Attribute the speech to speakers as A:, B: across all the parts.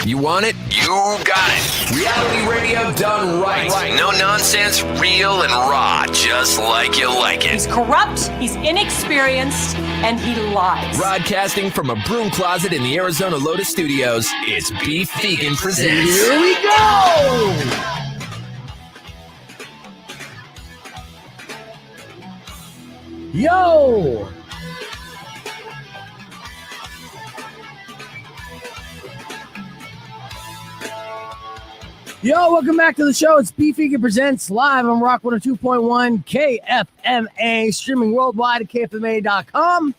A: You want it? You got it. Reality radio done right. No nonsense, real and raw, just like you like it.
B: He's corrupt, he's inexperienced, and he lies.
A: Broadcasting from a broom closet in the Arizona Lotus Studios, it's Beef Vegan Presents.
C: Here we go! Yo! Yo, welcome back to the show. It's Beef Vegan Presents live on Rock 102.1 KFMA, streaming worldwide at KFMA.com.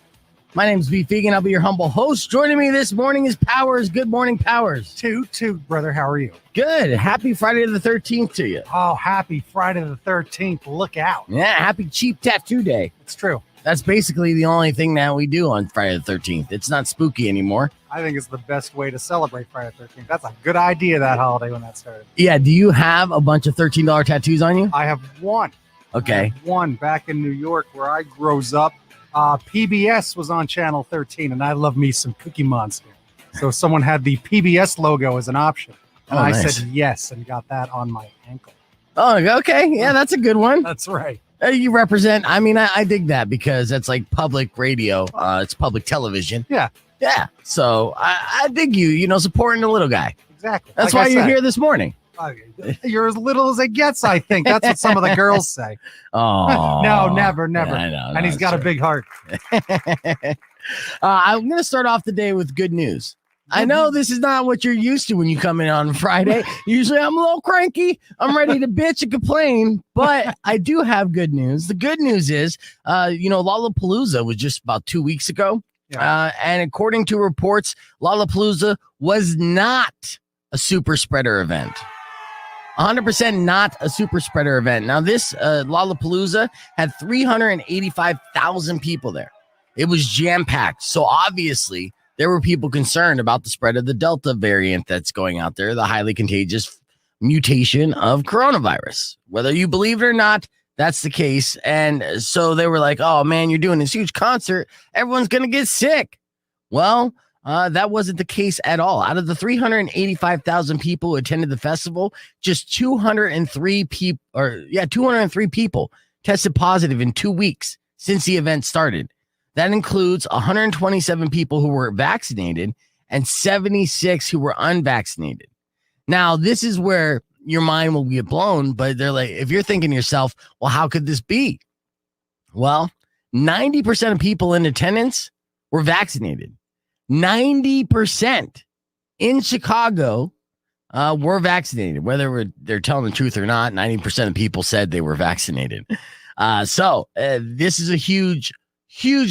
C: My name's Beef Vegan. I'll be your humble host. Joining me this morning is Powers. Good morning, Powers.
D: Toot, brother. How are you?
C: Good. Happy Friday the 13th to you.
D: Oh, happy Friday the 13th. Look out.
C: Yeah, happy Cheap Tattoo Day.
D: It's true.
C: That's basically the only thing that we do on Friday the 13th. It's not spooky anymore.
D: I think it's the best way to celebrate Friday the 13th. That's a good idea, that holiday, when that started.
C: Yeah, do you have a bunch of $13 tattoos on you?
D: I have one.
C: Okay.
D: One back in New York where I grows up. PBS was on Channel 13, and I love me some Cookie Monster. So someone had the PBS logo as an option. And I
C: nice.
D: said yes and got that on my ankle.
C: Oh, okay. Yeah, that's a good one.
D: That's right.
C: You represent, I dig that because that's like public radio. It's public television.
D: Yeah.
C: Yeah. So I dig you, supporting the little guy.
D: Exactly.
C: That's
D: Like
C: why
D: I
C: you're
D: said,
C: here this morning.
D: You're as little as it gets, I think. That's what some of the girls say.
C: Oh.
D: No, never.
C: I know.
D: And he's got a big heart.
C: I'm going to start off the day with good news. I know this is not what you're used to when you come in on Friday. Usually I'm a little cranky. I'm ready to bitch and complain, but I do have good news. The good news is, Lollapalooza was just about 2 weeks ago.
D: Yeah.
C: And according to reports, Lollapalooza was not a super spreader event. 100% not a super spreader event. Now, this Lollapalooza had 385,000 people there. It was jam-packed. So obviously, there were people concerned about the spread of the Delta variant that's going out there, the highly contagious mutation of coronavirus. Whether you believe it or not, that's the case. And so they were like, oh, man, you're doing this huge concert. Everyone's going to get sick. Well, that wasn't the case at all. Out of the 385,000 people who attended the festival, just 203 people tested positive in 2 weeks since the event started. That includes 127 people who were vaccinated and 76 who were unvaccinated. Now, this is where your mind will get blown, but they're like, if you're thinking to yourself, well, how could this be? Well, 90% of people in attendance were vaccinated. 90% in Chicago were vaccinated. Whether they're telling the truth or not, 90% of people said they were vaccinated. So this is a huge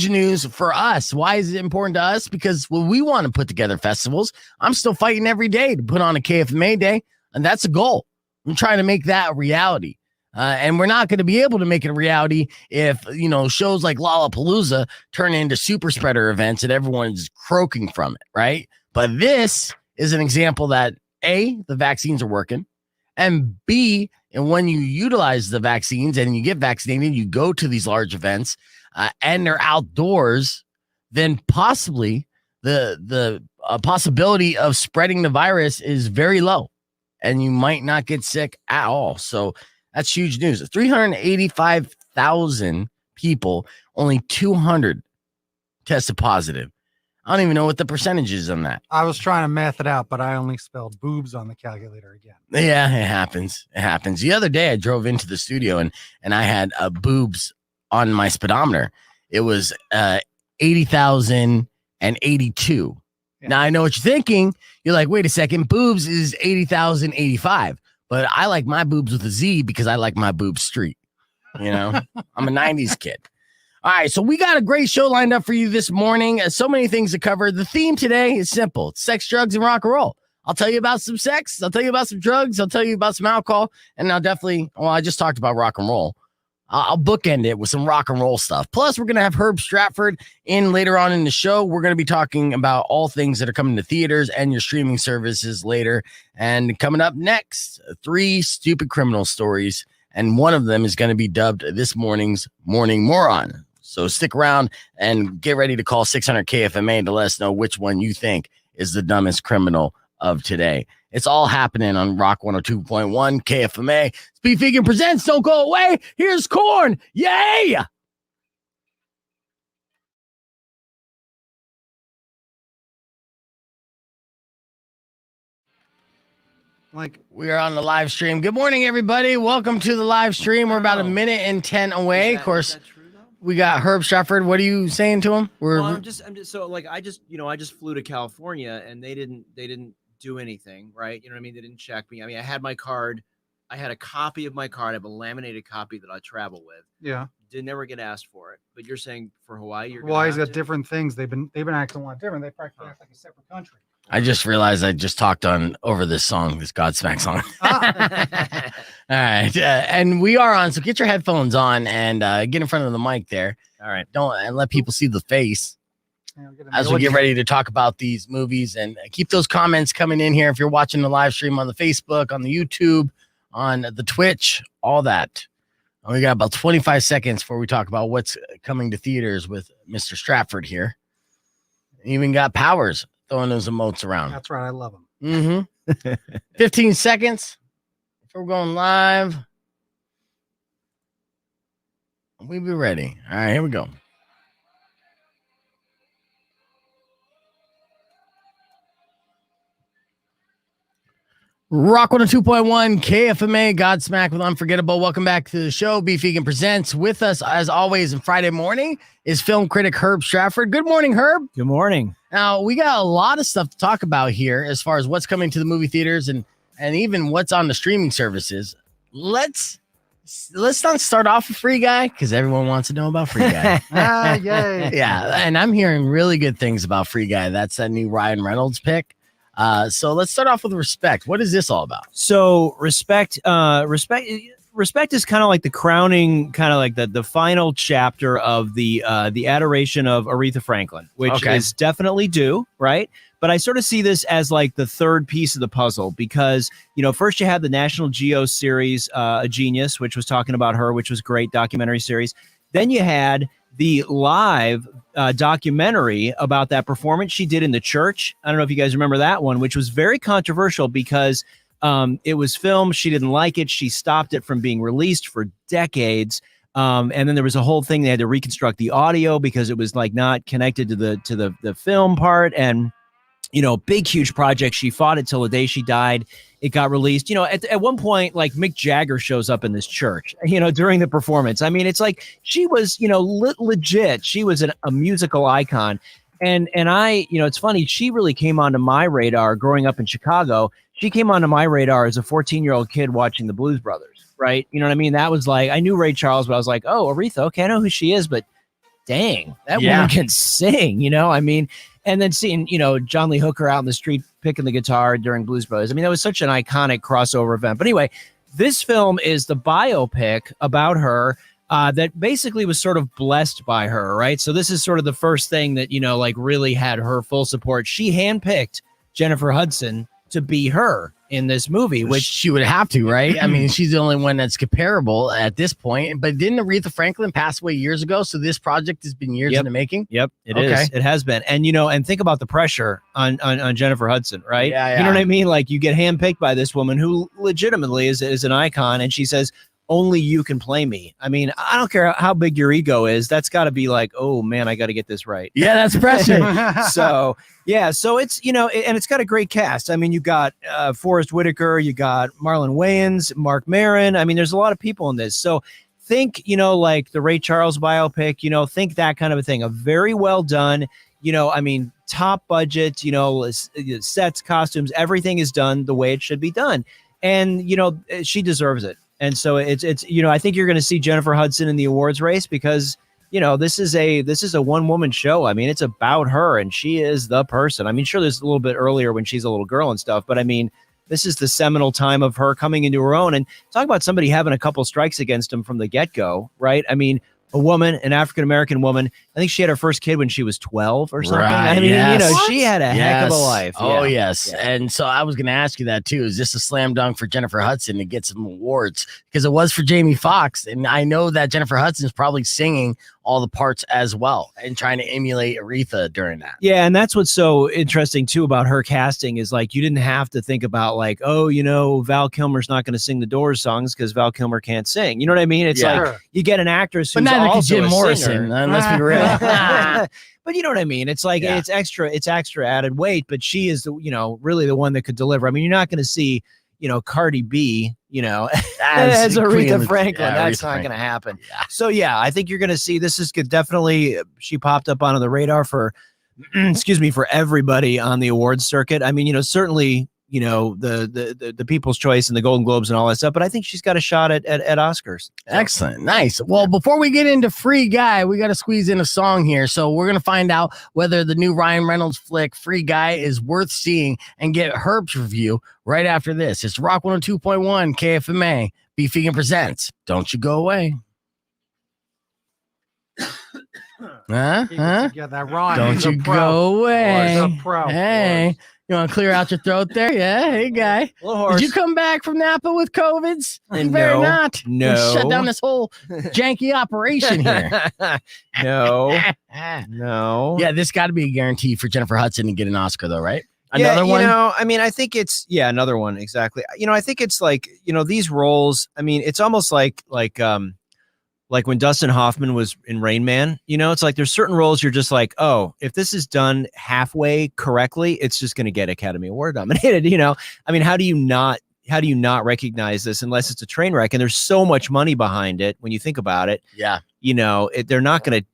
C: news for us. Why is it important to us? Because we want to put together festivals. I'm still fighting every day to put on a KFMA day, and that's a goal. I'm trying to make that a reality. And we're not going to be able to make it a reality if, shows like Lollapalooza turn into super spreader events and everyone's croaking from it, right? But this is an example that A, the vaccines are working, and B, and when you utilize the vaccines and you get vaccinated, you go to these large events and they're outdoors, then possibly the possibility of spreading the virus is very low and you might not get sick at all. So that's huge news. 385,000 people, only 200 tested positive. I don't even know what the percentage is on that.
D: I was trying to math it out, but I only spelled boobs on the calculator again.
C: Yeah, it happens. The other day I drove into the studio and I had boobs on my speedometer. It was 80,082. Yeah. Now I know what you're thinking. You're like, wait a second, boobs is 80,085. But I like my boobs with a Z because I like my boobs street. I'm a 90s kid. All right, so we got a great show lined up for you this morning. So many things to cover. The theme today is simple. It's sex, drugs, and rock and roll. I'll tell you about some sex. I'll tell you about some drugs. I'll tell you about some alcohol. And I just talked about rock and roll. I'll bookend it with some rock and roll stuff. Plus, we're going to have Herb Stratford in later on in the show. We're going to be talking about all things that are coming to theaters and your streaming services later. And coming up next, 3 stupid criminal stories. And one of them is going to be dubbed this morning's Morning Moron. So stick around and get ready to call 600 KFMA to let us know which one you think is the dumbest criminal of today. It's all happening on Rock 102.1 KFMA. Speed Vegan presents Don't Go Away. Here's Corn. Yay! We are on the live stream. Good morning, everybody. Welcome to the live stream. We're about a minute and 10 away. Of course, we got Herb Stratford. What are you saying to him?
E: I'm just so like I just flew to California and they didn't do anything, right? You know what I mean? They didn't check me. I mean, I had my card. I had a copy of my card. I have a laminated copy that I travel with.
D: Yeah.
E: Did never get asked for it. But you're saying for Hawaii,
D: Hawaii's got different things. They've been acting a lot different. They practically act like a separate country.
C: I just realized I just talked on over this song, this Godsmack song. All right. And we are on. So get your headphones on and get in front of the mic there.
E: All right.
C: And let people see the face as we get ready to talk about these movies, and keep those comments coming in here. If you're watching the live stream on the Facebook, on the YouTube, on the Twitch, all that. And we got about 25 seconds before we talk about what's coming to theaters with Mr. Stratford here. Even got Powers throwing those emotes around.
D: That's right. I love them.
C: 15 seconds before we're going live. We'll be ready. All right, here we go. Rock 102.1 KFMA, Godsmack with Unforgettable. Welcome back to the show. Beef Vegan Presents. With us, as always, on Friday morning is film critic Herb Stratford. Good morning, Herb.
E: Good morning.
C: Now, we got a lot of stuff to talk about here as far as what's coming to the movie theaters and even what's on the streaming services. Let's not start off with Free Guy, because everyone wants to know about Free Guy.
D: Yay.
C: Yeah, and I'm hearing really good things about Free Guy. That's that new Ryan Reynolds pick. So let's start off with Respect. What is this all about?
E: So Respect is kind of like the crowning, kind of like the final chapter of the adoration of Aretha Franklin, which is definitely due, right? But I sort of see this as like the third piece of the puzzle because, first you had the National Geo series, A Genius, which was talking about her, which was great documentary series. Then you had the live documentary about that performance she did in the church. I don't know if you guys remember that one, which was very controversial because it was filmed. She didn't like it. She stopped it from being released for decades. And then there was a whole thing. They had to reconstruct the audio because it was like not connected to the film part. And, big, huge project. She fought it till the day she died. It got released. At one point, like Mick Jagger shows up in this church, during the performance. I mean, it's like she was, legit. She was a musical icon. And I, it's funny. She really came onto my radar growing up in Chicago. She came onto my radar as a 14-year-old kid watching the Blues Brothers, right? You know what I mean? That was like, I knew Ray Charles, but I was like, oh, Aretha, okay, I know who she is, but dang, that woman can sing, I mean, and then seeing, John Lee Hooker out in the street picking the guitar during Blues Brothers. I mean, that was such an iconic crossover event. But anyway, this film is the biopic about her that basically was sort of blessed by her, right? So this is sort of the first thing that, really had her full support. She handpicked Jennifer Hudson to be her in this movie, which
C: she would have to, right? I mean, she's the only one that's comparable at this point. But didn't Aretha Franklin pass away years ago? So this project has been years in the making.
E: Yep, it is. It has been. And and think about the pressure on Jennifer Hudson, right?
C: Yeah.
E: You know what I mean? Like you get handpicked by this woman who legitimately is an icon, and she says, only you can play me. I mean, I don't care how big your ego is. That's got to be like, oh man, I got to get this right.
C: Yeah, that's pressure.
E: So it's, and it's got a great cast. I mean, you got Forrest Whitaker, you got Marlon Wayans, Mark Maron. I mean, there's a lot of people in this. So think, like the Ray Charles biopic, think that kind of a thing. A very well done, I mean, top budget, sets, costumes, everything is done the way it should be done. And, she deserves it. And so it's I think you're going to see Jennifer Hudson in the awards race because, this is a one woman show. I mean, it's about her and she is the person. I mean, sure, there's a little bit earlier when she's a little girl and stuff, but I mean, this is the seminal time of her coming into her own. And talk about somebody having a couple strikes against him from the get-go, right? I mean, a woman, an African-American woman. I think she had her first kid when she was 12 or something.
C: Right,
E: I mean, she had a heck of a life.
C: Oh, yes. Yeah. And so I was going to ask you that too. Is this a slam dunk for Jennifer Hudson to get some awards? Because it was for Jamie Foxx. And I know that Jennifer Hudson is probably singing all the parts as well and trying to emulate Aretha during that.
E: Yeah, and that's what's so interesting too about her casting is like you didn't have to think about like, oh, Val Kilmer's not going to sing the Doors songs because Val Kilmer can't sing. You know what I mean? It's like you get an actress who's
C: but neither
E: also
C: could Jim
E: a
C: Morrison,
E: singer.
C: let's be real.
E: But you know what I mean? It's like it's extra added weight, but she is the really the one that could deliver. I mean, you're not going to see Cardi B, as Aretha Franklin. That's not going to happen. Yeah. So yeah, I think you're going to see this is definitely she popped up onto the radar for for everybody on the awards circuit. I mean, certainly the People's Choice and the Golden Globes and all that stuff, but I think she's got a shot at Oscars. So.
C: Excellent. Nice. Well, before we get into Free Guy, we got to squeeze in a song here. So we're going to find out whether the new Ryan Reynolds flick Free Guy is worth seeing and get Herb's review right after this. It's Rock 102.1 KFMA. Beef Vegan presents Don't You Go Away.
D: Yeah, that rhyme.
C: Don't you go away.
D: He's a pro.
C: Hey. You want to clear out your throat there? Yeah. Hey, guy. Did you come back from Napa with COVIDs? You better not.
E: No.
C: Shut down this whole janky operation here.
E: No. No.
C: Yeah, this got to be a guarantee for Jennifer Hudson to get an Oscar, though, right? Another one?
E: I mean, I think it's, another one. Exactly. I think it's like, these roles, I mean, it's almost like when Dustin Hoffman was in Rain Man, it's like there's certain roles you're just like, oh, if this is done halfway correctly, it's just going to get Academy Award nominated. I mean, how do you not recognize this unless it's a train wreck? And there's so much money behind it when you think about it.
C: Yeah.
E: They're not going to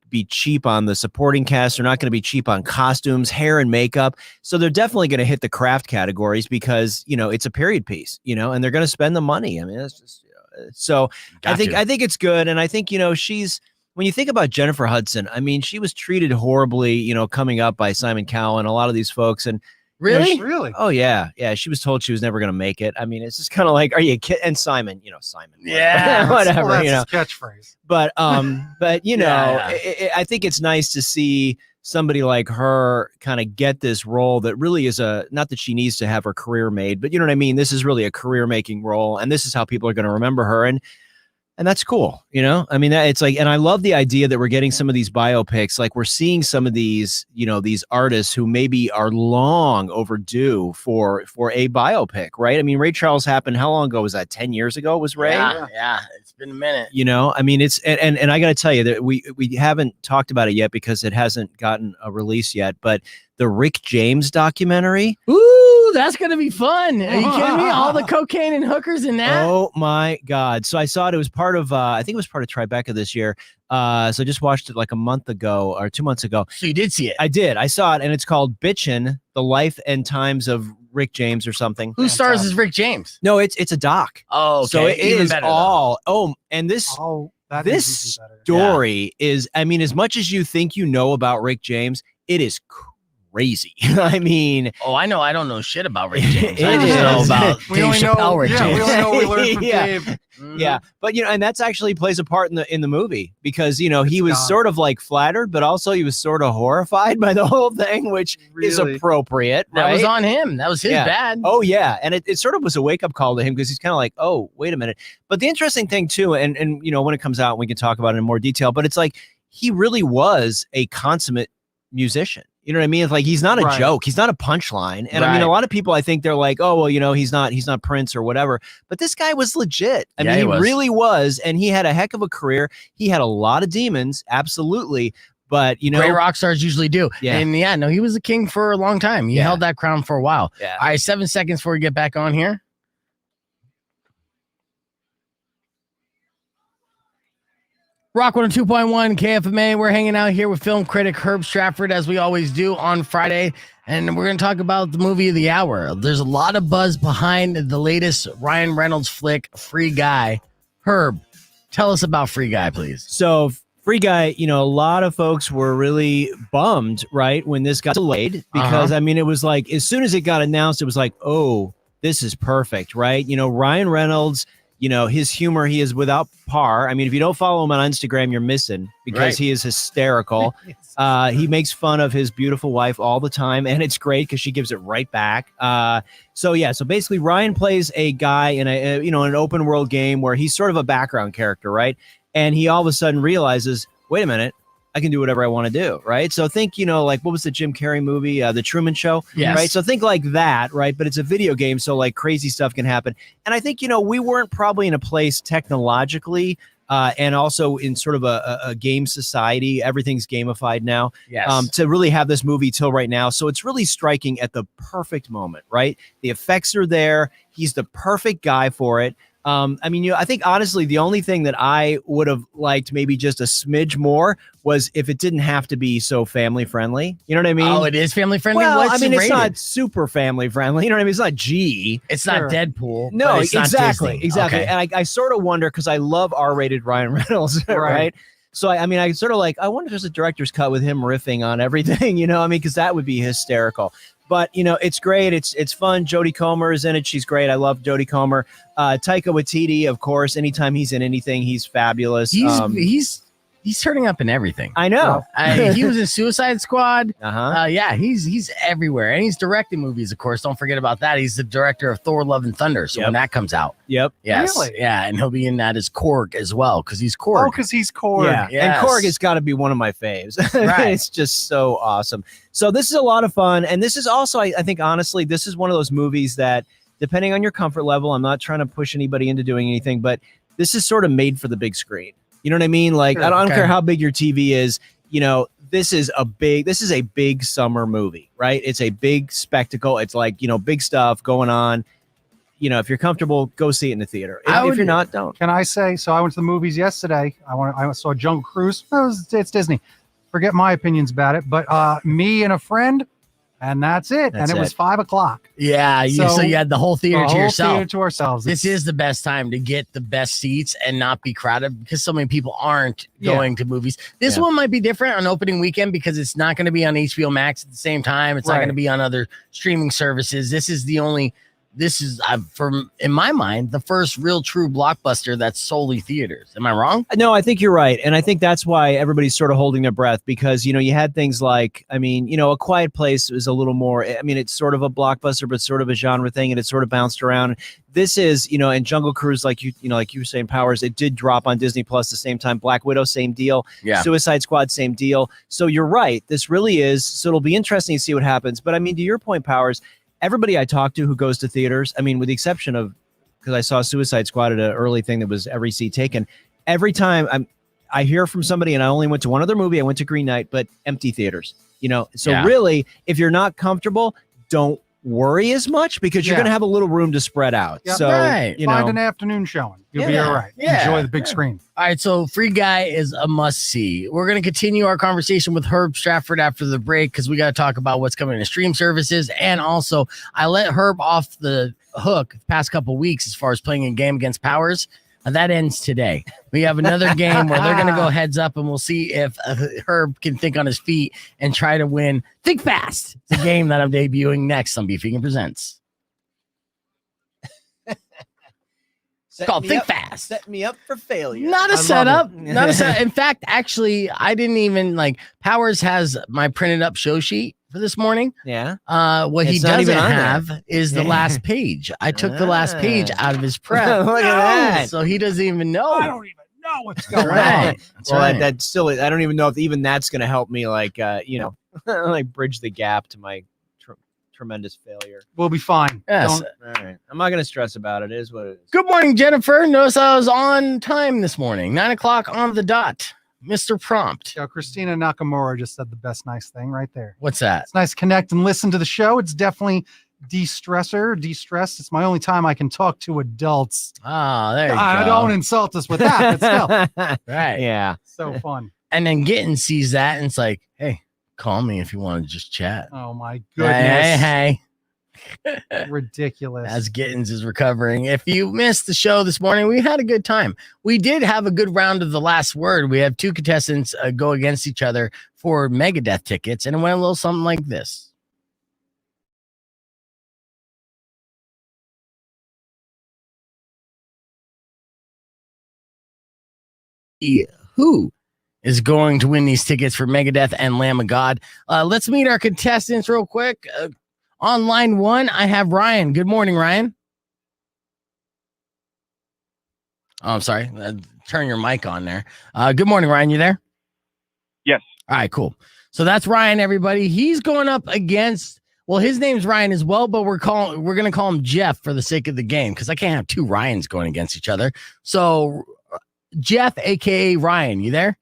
E: be cheap on the supporting cast. They're not going to be cheap on costumes, hair, and makeup. So they're definitely going to hit the craft categories because, it's a period piece, and they're going to spend the money. I mean, it's just. So I think it's good. And I think, when you think about Jennifer Hudson, I mean, she was treated horribly, coming up by Simon Cowell and a lot of these folks. And
C: really?
D: Really?
E: Oh, yeah. Yeah. She was told she was never going to make it. I mean, it's just kind of like, are you kidding? And Simon, Simon.
C: Yeah.
E: Whatever,
D: Well, that's his catchphrase.
E: But, I think it's nice to see somebody like her kind of get this role that really is not that she needs to have her career made, but you know what I mean? This is really a career making role. And this is how people are going to remember her. And that's cool. I mean, it's like, and I love the idea that we're getting some of these biopics. Like we're seeing some of these, these artists who maybe are long overdue for a biopic, right? I mean, Ray Charles happened. How long ago was that? 10 years ago was Ray?
C: Yeah. It's been a minute.
E: I mean, it's, and I got to tell you that we haven't talked about it yet because it hasn't gotten a release yet, but the Rick James documentary.
C: Ooh, that's going to be fun. Are you kidding me? All the cocaine and hookers in that?
E: Oh my God. So I saw it. It was part of, I think it was part of Tribeca this year. So I just watched it like a month ago or 2 months ago.
C: So you did see it?
E: I did. I saw it and it's called Bitchin', The Life and Times of Rick James or something.
C: Who stars as Rick James?
E: No, it's a doc.
C: Oh, okay.
E: So it
C: Even
E: is
C: better,
E: all, and this,
D: This
E: story is, I mean, as much as you think about Rick James, it is crazy. I mean,
C: I know. I don't know shit about Rick James. I
E: It
C: just know
E: is.
C: about
D: We
C: Dave
D: only know,
C: Chappelle, Rick James.
D: we only know we learned from
E: Yeah.
D: Dave.
E: Yeah, but and that's actually plays a part in the movie because he was
D: gone.
E: sort of like flattered, but also he was sort of horrified by the whole thing, which is
D: Really?
E: appropriate.
C: That
E: right?
C: was on him. That was his bad.
E: Oh yeah, and it sort of was a wake up call to him because he's kind of like, oh wait a minute. But the interesting thing too, and when it comes out, we can talk about it in more detail. But it's like he really was a consummate musician. You know what I mean? It's like he's not a joke. He's not a punchline. And I mean, a lot of people, I think they're like, oh, well, he's not Prince or whatever. But this guy was legit. I mean, he really was. And he had a heck of a career. He had a lot of demons. Absolutely. But,
C: great rock stars usually do.
E: Yeah.
C: And he was a king for a long time. He held that crown for a while.
E: Yeah.
C: All right, 7 seconds before we get back on here. Rock 102.1 KFMA. We're hanging out here with film critic Herb Stratford, as we always do on Friday. And we're going to talk about the movie of the hour. There's a lot of buzz behind the latest Ryan Reynolds flick, Free Guy. Herb, tell us about Free Guy, please.
E: So Free Guy, a lot of folks were really bummed, right, when this got delayed because, I mean, it was like as soon as it got announced, it was like, oh, this is perfect, right? Ryan Reynolds, his humor, he is without par. I mean, if you don't follow him on Instagram, you're missing because he is hysterical. He makes fun of his beautiful wife all the time, and it's great because she gives it right back. So basically Ryan plays a guy in an open world game where he's sort of a background character, right? And he all of a sudden realizes, wait a minute, I can do whatever I want to do, right? So think, like what was the Jim Carrey movie, The Truman Show,
C: Yes.
E: right? So think like that, right? But it's a video game, so like crazy stuff can happen. And I think, we weren't probably in a place technologically and also in sort of a game society. Everything's gamified now.
C: Yes.
E: To really have this movie till right now. So it's really striking at the perfect moment, right? The effects are there. He's the perfect guy for it. I think honestly, the only thing that I would have liked maybe just a smidge more was if it didn't have to be so family friendly. You know what I mean?
C: Oh, it is family friendly.
E: Well,
C: What's it
E: it's
C: rated?
E: not super family friendly. You know what I mean? It's not G.
C: It's not Deadpool.
E: No,
C: but it's not
E: exactly.
C: Disney.
E: Exactly.
C: Okay.
E: And I sort of wonder, because I love R-rated Ryan Reynolds, right? So, I sort of like, I wonder if there's a director's cut with him riffing on everything, because that would be hysterical. But, it's great. It's fun. Jodie Comer is in it. She's great. I love Jodie Comer. Taika Waititi, of course. Anytime he's in anything, he's fabulous.
C: He's turning up in everything.
E: I know.
C: He was in Suicide Squad.
E: Uh-huh.
C: Yeah, he's everywhere. And he's directing movies, of course. Don't forget about that. He's the director of Thor, Love, and Thunder. So when that comes out.
E: Yep.
C: Yes.
D: Really?
C: Yeah, and he'll be in that as Korg as well, because he's Korg.
D: Oh, because he's Korg.
E: Yeah.
C: Yes.
E: And Korg has got to be one of my faves.
C: Right.
E: It's just so awesome. So this is a lot of fun. And this is also, I think, honestly, this is one of those movies that, depending on your comfort level, I'm not trying to push anybody into doing anything, but this is sort of made for the big screen. You know what I mean? Like,
C: Sure,
E: I don't
C: okay.
E: care how big your TV is. This is a big summer movie, right? It's a big spectacle. It's like, big stuff going on. If you're comfortable, go see it in the theater. If you're not, don't.
D: Can I say? So I went to the movies yesterday. I saw Jungle Cruise. It's Disney. Forget my opinions about it. But me and a friend, and that's it.
E: That's
D: and it was 5 o'clock.
C: Yeah, so you had the whole theater to yourself.
D: Theater to ourselves.
C: This is the best time to get the best seats and not be crowded, because so many people aren't going to movies. This one might be different on opening weekend because it's not going to be on HBO Max at the same time. It's not going to be on other streaming services. This is in my mind, the first real true blockbuster that's solely theaters. Am I wrong?
E: No, I think you're right. And I think that's why everybody's sort of holding their breath, because, you had things like, A Quiet Place was a little more, it's sort of a blockbuster, but sort of a genre thing, and it sort of bounced around. This is, and Jungle Cruise, like you were saying, Powers, it did drop on Disney Plus the same time. Black Widow, same deal.
C: Yeah.
E: Suicide Squad, same deal. So you're right. This really is. So it'll be interesting to see what happens. But to your point, Powers, everybody I talk to who goes to theaters, with the exception of, because I saw Suicide Squad at an early thing that was every seat taken, every time I hear from somebody, and I only went to one other movie, I went to Green Knight, but empty theaters, So really, if you're not comfortable, don't worry as much, because you're going to have a little room to spread out.
D: Yep.
E: So,
D: Find an afternoon showing. You'll be all right.
C: Yeah.
D: Enjoy the big screen.
C: All right, so Free Guy is a must-see. We're going to continue our conversation with Herb Stratford after the break, because we got to talk about what's coming to stream services. And also, I let Herb off the hook the past couple weeks as far as playing a game against Powers. That ends today. We have another game where they're going to go heads up, and we'll see if Herb can think on his feet and try to win. Think Fast. It's a game that I'm debuting next on Beefing Presents. It's called Think Fast.
E: Set me up for failure.
C: Not a setup. Not a setup. In fact, actually, I didn't even Powers has my printed up show sheet for this morning.
E: Yeah.
C: What
E: It's
C: he
E: not
C: doesn't
E: even on
C: have is the last page. I took the last page out of his prep.
E: Look at that.
C: So he doesn't even know.
D: I don't even know what's going on.
C: Right. That's
E: Well,
C: right.
E: that still, I don't even know if even that's going to help me, like bridge the gap to my tremendous failure.
D: We'll be fine.
C: Yes.
E: All right. I'm not going to stress about it. It is what it is.
C: Good morning, Jennifer. Notice I was on time this morning. 9:00 on the dot. Mr. Prompt.
D: Christina Nakamura just said the best nice thing right there.
C: What's that?
D: It's nice to connect and listen to the show. It's definitely de-stress. It's my only time I can talk to adults.
C: Oh, there you
D: I
C: go.
D: don't insult us with that, but still.
C: Right.
E: Yeah.
D: So fun.
C: And then Gitten sees that and it's like, hey, call me if you want to just chat.
D: Oh my
C: Hey,
D: goodness.
C: hey.
D: Ridiculous.
C: As Gittens is recovering. If you missed the show this morning, we had a good time. We did have a good round of the last word. We have two contestants go against each other for Megadeth tickets, and it went a little something like this. Who is going to win these tickets for Megadeth and Lamb of God? Let's meet our contestants real quick. On line one, I have Ryan. Good morning, Ryan. Oh, I'm sorry. Turn your mic on there. Good morning, Ryan. You there?
F: Yes.
C: All right, cool. So that's Ryan, everybody. He's going up against, well, his name's Ryan as well, but we're going to call him Jeff for the sake of the game because I can't have two Ryans going against each other. So Jeff, a.k.a. Ryan, you there?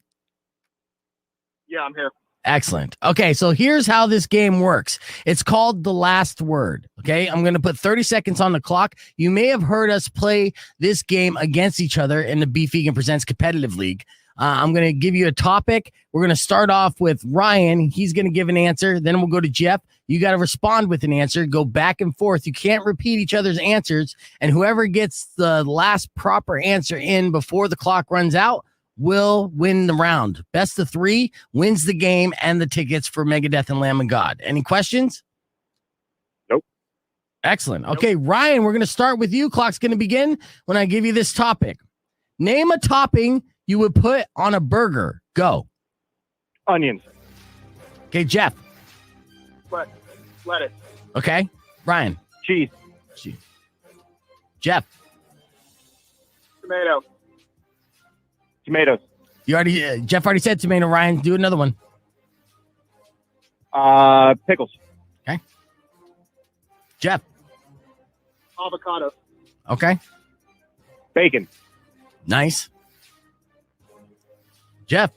F: Yeah, I'm here.
C: Excellent. Okay, so here's how this game works. It's called The Last Word. Okay, I'm going to put 30 seconds on the clock. You may have heard us play this game against each other in the Beef Vegan Presents Competitive League. I'm going to give you a topic. We're going to start off with Ryan. He's going to give an answer. Then we'll go to Jeff. You got to respond with an answer. Go back and forth. You can't repeat each other's answers. And whoever gets the last proper answer in before the clock runs out will win the round. Best of three wins the game and the tickets for Megadeth and Lamb of God. Any questions?
F: Nope.
C: Excellent. Okay, Ryan, we're going to start with you. Clock's going to begin when I give you this topic. Name a topping you would put on a burger. Go.
F: Onions.
C: Okay, Jeff.
F: Lettuce.
C: Okay, Ryan.
F: Cheese.
C: Jeff.
F: Tomato. Tomatoes.
C: You already. Jeff already said tomato. Ryan, do another one.
F: Pickles.
C: Okay. Jeff.
F: Avocado.
C: Okay.
F: Bacon.
C: Nice. Jeff.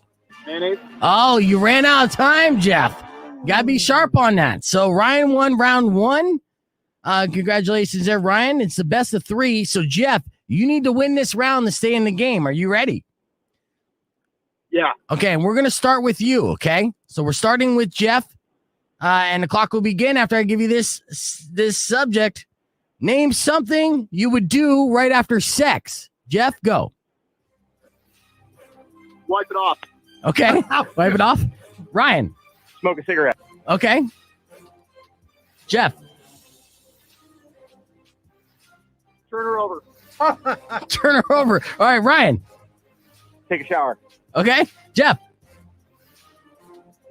F: Mayonnaise.
C: Oh, you ran out of time, Jeff. Gotta be sharp on that. So Ryan won round one. Congratulations there, Ryan. It's the best of three. So Jeff, you need to win this round to stay in the game. Are you ready?
F: Yeah.
C: Okay, and we're gonna start with you. Okay, so we're starting with Jeff, and the clock will begin after I give you this subject. Name something you would do right after sex. Jeff, go.
F: Wipe it off.
C: Okay, wipe it off. Ryan.
F: Smoke a cigarette.
C: Okay. Jeff.
F: Turn her over.
C: Turn her over. All right, Ryan.
F: Take a shower.
C: Okay. Jeff.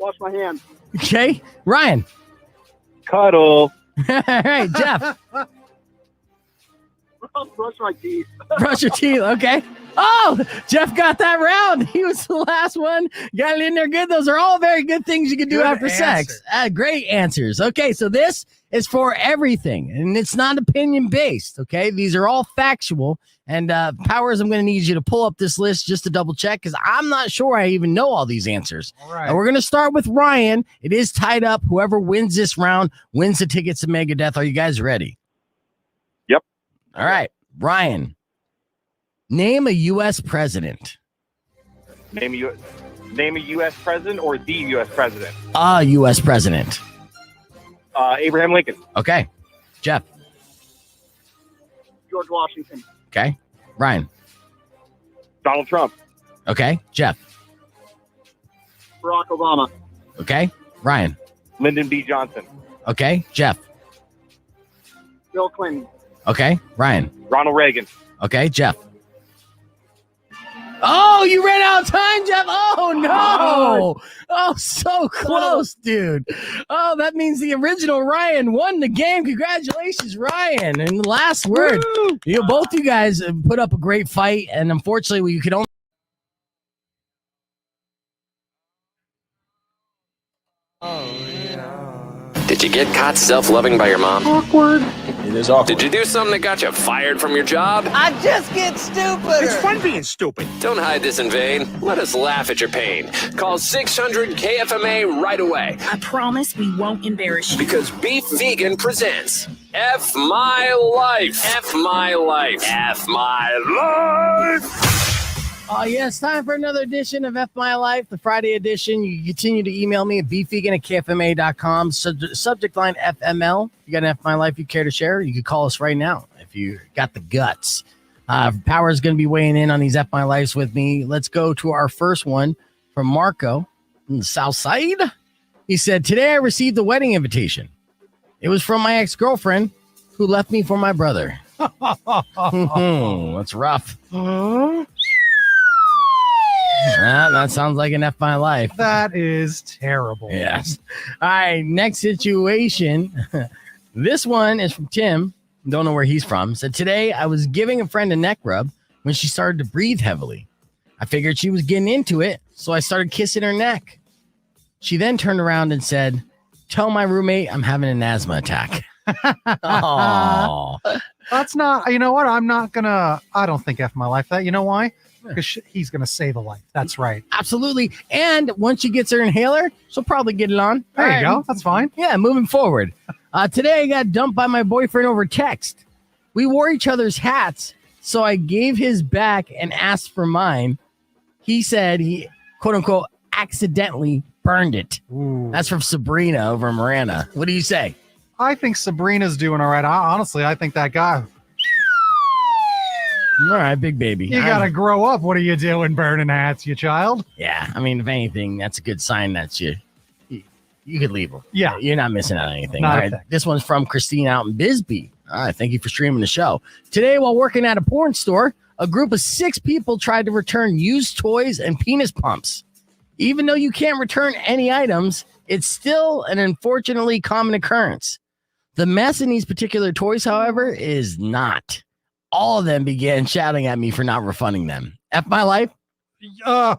F: Wash my hands.
C: Okay. Ryan.
F: Cuddle.
C: All right, Jeff.
F: Brush my teeth.
C: Brush your teeth. Okay. Oh, Jeff got that round. He was the last one. Got it in there good. Those are all very good things you can do
D: Good
C: after sex. Great answers. Okay, so this is for everything, and it's not opinion based. Okay, these are all factual. And Powers, I'm going to need you to pull up this list just to double check because I'm not sure I even know all these answers.
D: All right.
C: And we're going to start with Ryan. It is tied up. Whoever wins this round wins the tickets to Megadeth. Are you guys ready?
F: Yep.
C: All right, Ryan. Name a U.S. president.
F: Name a U.S. president or the U.S. president?
C: A U.S. president.
F: Abraham Lincoln.
C: Okay. Jeff.
F: George Washington.
C: Okay. Ryan.
F: Donald Trump.
C: Okay. Jeff.
F: Barack Obama.
C: Okay. Ryan.
F: Lyndon B. Johnson.
C: Okay. Jeff.
F: Bill Clinton.
C: Okay. Ryan.
F: Ronald Reagan.
C: Okay. Jeff. Oh, you ran out of time, Jeff. Oh, no. Oh, so close, dude. Oh, that means the original Ryan won the game. Congratulations, Ryan. And the last word. Both you guys put up a great fight, and unfortunately, you could only.
A: Did you get caught self-loving by your mom?
D: Awkward.
A: It is awkward. Did you do something that got you fired from your job?
G: I just get stupider.
H: It's fun being stupid.
A: Don't hide this in vain. Let us laugh at your pain. Call 600 KFMA right away.
I: I promise we won't embarrass you.
A: Because Beef Vegan presents F My Life. F My Life. F My Life.
C: Oh, yes, time for another edition of F My Life, the Friday edition. You can continue to email me at beefvegan@kfma.com. Subject line FML. If you got an F My Life you care to share, you can call us right now if you got the guts. Power is going to be weighing in on these F My Lives with me. Let's go to our first one from Marco from the South Side. He said, today I received a wedding invitation. It was from my ex-girlfriend who left me for my brother. That's rough. That sounds like an F My Life.
D: That is terrible.
C: Yes. All right. Next situation. This one is from Tim. Don't know where he's from. Said, today I was giving a friend a neck rub when she started to breathe heavily. I figured she was getting into it, so I started kissing her neck. She then turned around and said, "Tell my roommate I'm having an asthma attack." Oh,
D: That's not, you know what? I don't think F my life that. You know why? Because he's going to save a life. That's right.
C: absolutely. And once she gets her inhaler, she'll probably get it on.
D: There you go. That's fine.
C: Yeah, moving forward. Today I got dumped by my boyfriend over text. We wore each other's hats, so I gave his back and asked for mine. He said he, quote unquote, accidentally burned it.
D: Ooh.
C: That's from Sabrina over Miranda. What do you say?
D: I think Sabrina's doing all right. Honestly, I think that guy.
C: All right, big baby.
D: You got to grow up. What are you doing burning hats, you child?
C: Yeah, I mean, if anything, that's a good sign that you could leave him.
D: Yeah.
C: You're not missing out on anything.
D: Not
C: All
D: a
C: right,
D: thing.
C: this one's from Christine out in Bisbee. All right, thank you for streaming the show. Today, while working at a porn store, a group of 6 people tried to return used toys and penis pumps. Even though you can't return any items, it's still an unfortunately common occurrence. The mess in these particular toys, however, is not. All of them began shouting at me for not refunding them. F my life.
D: Oh,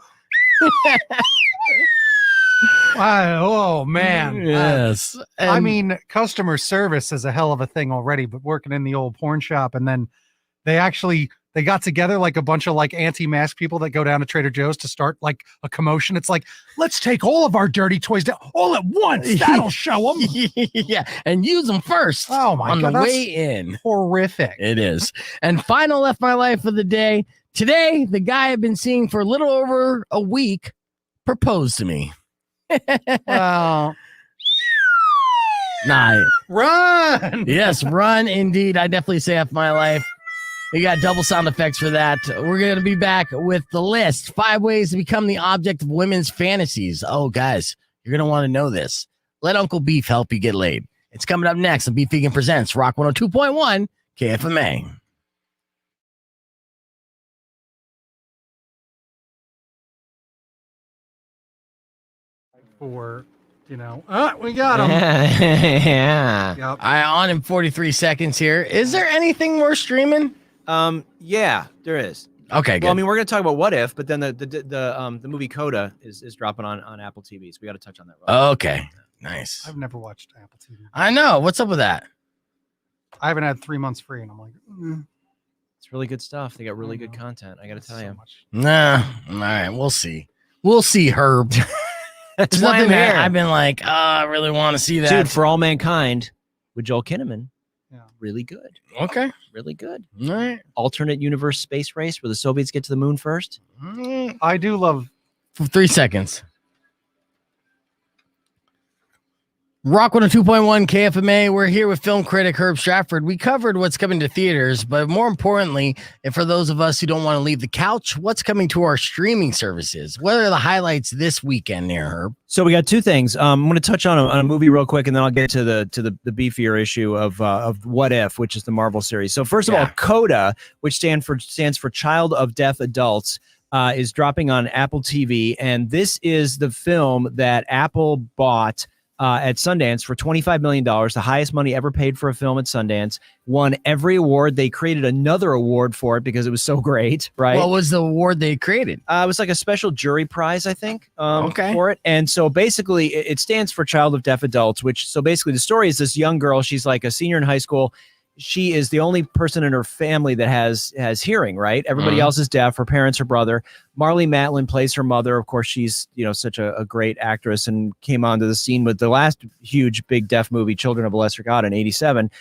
D: man.
C: Yes.
D: I mean, customer service is a hell of a thing already, but working in the old porn shop, and then they got together like a bunch of like anti-mask people that go down to Trader Joe's to start like a commotion. It's like, let's take all of our dirty toys down all at once. That'll show them.
C: Yeah, and use them first.
D: Oh my
C: on
D: God,
C: the
D: that's
C: way in.
D: Horrific.
C: It is. And final F my life of the day. Today, the guy I've been seeing for a little over a week proposed to me.
D: Well,
C: Nah.
D: run.
C: Yes, run indeed. I definitely say F my life. We got double sound effects for that. We're going to be back with the list. 5 ways to become the object of women's fantasies. Oh, guys, you're going to want to know this. Let Uncle Beef help you get laid. It's coming up next on Beef Vegan Presents Rock 102.1 KFMA.
D: For, we got him.
E: Yeah.
D: Yep.
C: I on in 43 seconds here. Is there anything we're streaming?
E: Yeah, there is.
C: Okay, good.
E: Well, I mean, we're going to talk about What If, but then the movie Coda is dropping on Apple TV, so we got to touch on that.
C: Okay, nice.
D: I've never watched Apple TV.
C: I know. What's up with that?
D: I haven't had 3 months free, and I'm like,
E: It's really good stuff. They got really good content. I got to tell
D: so
E: you.
D: much.
C: Nah. All right, we'll see. We'll see, Herb.
E: That's
C: There's
E: why I'm
C: nothing that
E: here.
C: I've been like, I really want to see that.
E: Dude, For All Mankind with Joel Kinnaman.
D: Yeah.
E: Really good.
C: Okay.
E: Really good.
C: All right.
E: Alternate universe space race where the Soviets get to the moon first.
D: I do love.
C: For 3 seconds. Rock 102.1 KFMA. We're here with film critic Herb Stratford. We covered what's coming to theaters, but more importantly, and for those of us who don't want to leave the couch, what's coming to our streaming services? What are the highlights this weekend there, Herb?
E: So we got 2 things. I'm going to touch on a movie real quick, and then I'll get to the beefier issue of What If, which is the Marvel series. So first of all, CODA, which stands for Child of Deaf Adults, is dropping on Apple TV, and this is the film that Apple bought at Sundance for $25 million, the highest money ever paid for a film at Sundance. Won every award. They created another award for it because it was so great, right?
C: What was the award they created?
E: It was like a special jury prize, I think,
C: Okay.
E: for it. And so basically it stands for Child of Deaf Adults, so basically the story is this young girl. She's like a senior in high school. She is the only person in her family that has hearing, right? Everybody else is deaf. Her parents, her brother. Marlee Matlin plays her mother. Of course, she's such a great actress and came onto the scene with the last huge big deaf movie, Children of a Lesser God, in '87.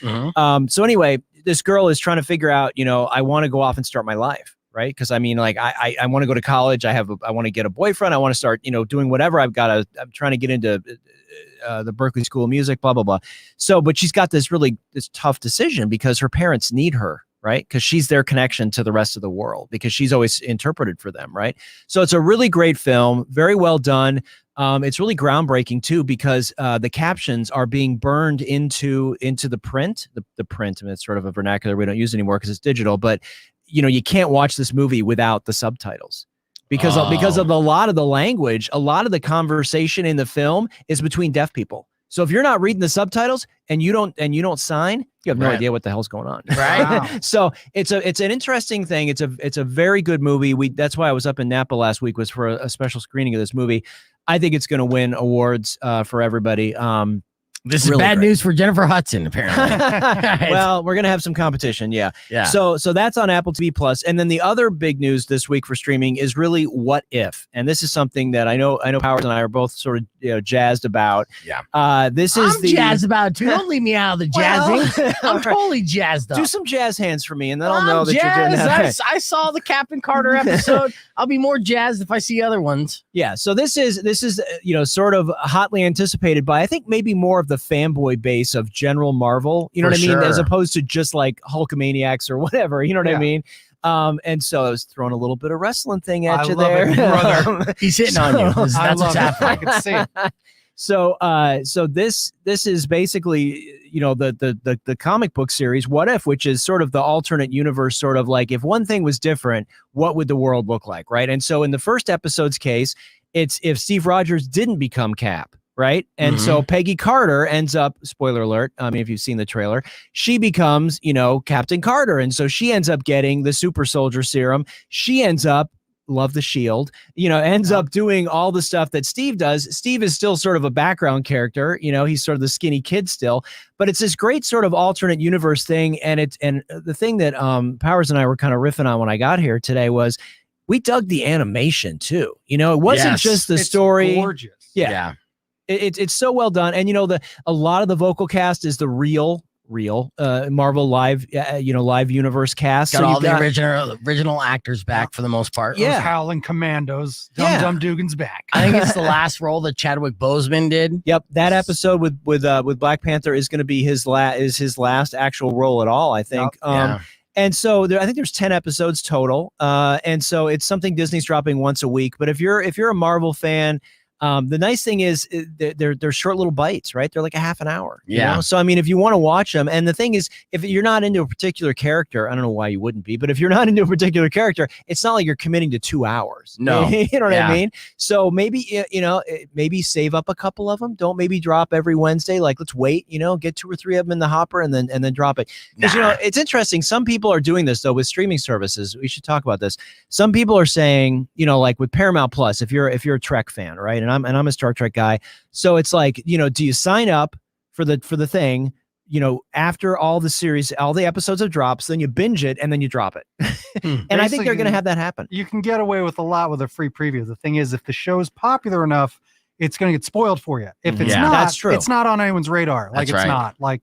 E: So anyway, this girl is trying to figure out, I want to go off and start my life, right? Because I mean, like I want to go to college. I want to get a boyfriend. I want to start, doing whatever. I'm trying to get into the Berklee School of Music, blah, blah, blah. So, but she's got this tough decision because her parents need her, right? Because she's their connection to the rest of the world because she's always interpreted for them, right? So it's a really great film, very well done. It's really groundbreaking too because the captions are being burned into the print. The print, I mean, it's sort of a vernacular we don't use anymore because it's digital, but you can't watch this movie without the subtitles. Because of a lot of the language, a lot of the conversation in the film is between deaf people. So if you're not reading the subtitles and you don't sign, you have no idea what the hell's going on.
C: Right.
D: Wow.
E: So it's an interesting thing. It's a very good movie. That's why I was up in Napa last week, was for a special screening of this movie. I think it's going to win awards for everybody.
C: This is
E: really
C: bad
E: great.
C: news for Jennifer Hudson, apparently.
E: Well, we're gonna have some competition, yeah.
C: Yeah.
E: So that's on Apple TV Plus, and then the other big news this week for streaming is really What If, and this is something that I know Powers and I are both sort of jazzed about.
C: Yeah.
E: I'm
C: jazzed about it too. Don't leave me out of the jazzing. I'm totally jazzed up.
E: Do some jazz hands for me, and then I'll know that you're doing
C: jazzed.
E: that.
C: I saw the Captain Carter episode. I'll be more jazzed if I see other ones.
E: Yeah, so this is sort of hotly anticipated by, I think, maybe more of the fanboy base of General Marvel, you know
C: For
E: what I mean,
C: sure.
E: as opposed to just like Hulkamaniacs or whatever, you know what I mean. And so I was throwing a little bit of wrestling thing at you
D: love
E: there,
D: it, brother.
C: He's hitting on you. That's
D: I
C: what's
D: love it. I
C: happening.
D: can see it.
E: So this is basically, the comic book series What If, which is sort of the alternate universe, sort of like if one thing was different, what would the world look like, right? And so in the first episode's case, it's if Steve Rogers didn't become Cap, right? And so Peggy Carter ends up, spoiler alert, I mean, if you've seen the trailer, she becomes, Captain Carter. And so she ends up getting the super soldier serum. She ends up, love the shield, ends up doing all the stuff that Steve does. Steve is still sort of a background character, he's sort of the skinny kid still, but it's this great sort of alternate universe thing. And the thing that Powers and I were kind of riffing on when I got here today was we dug the animation too. It wasn't just the story.
D: Gorgeous.
E: Yeah. It's so well done. And a lot of the vocal cast is the real Marvel live universe cast.
C: Got all the original actors back for the most part.
D: Those Howling Commandos. Dum Dugan's back.
C: I think it's the last role that Chadwick Boseman did.
E: Yep, that episode with Black Panther is going to be his last actual role at all, I think. And so I think there's 10 episodes total. And so it's something Disney's dropping once a week. But if you're a Marvel fan, the nice thing is they're short little bites, right? They're like a half an hour. So, I mean, if you want to watch them, and the thing is, if you're not into a particular character, I don't know why you wouldn't be, but if you're not into a particular character, it's not like you're committing to 2 hours.
C: No.
E: You know what I mean? So maybe, maybe save up a couple of them. Don't maybe drop every Wednesday. Like, let's wait, get 2 or 3 of them in the hopper and then drop it. Because, it's interesting. Some people are doing this though with streaming services. We should talk about this. Some people are saying, like with Paramount Plus, if you're a Trek fan, right? And I'm a Star Trek guy. So it's like, do you sign up for the thing, after all the series, all the episodes have dropped, so then you binge it and then you drop it. And I think they're going to have that happen.
D: You can get away with a lot with a free preview. The thing is, if the show's popular enough, it's going to get spoiled for you. If it's not,
E: that's true.
D: It's not on anyone's radar. Like,
C: That's
D: it's
C: right.
D: not. Like,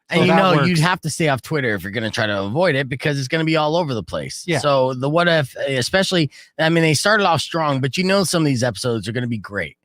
C: And
D: so
C: you'd have to stay off Twitter if you're going to try to avoid it, because it's going to be all over the place.
D: Yeah.
C: So the What If, especially, I mean, they started off strong, but some of these episodes are going to be great.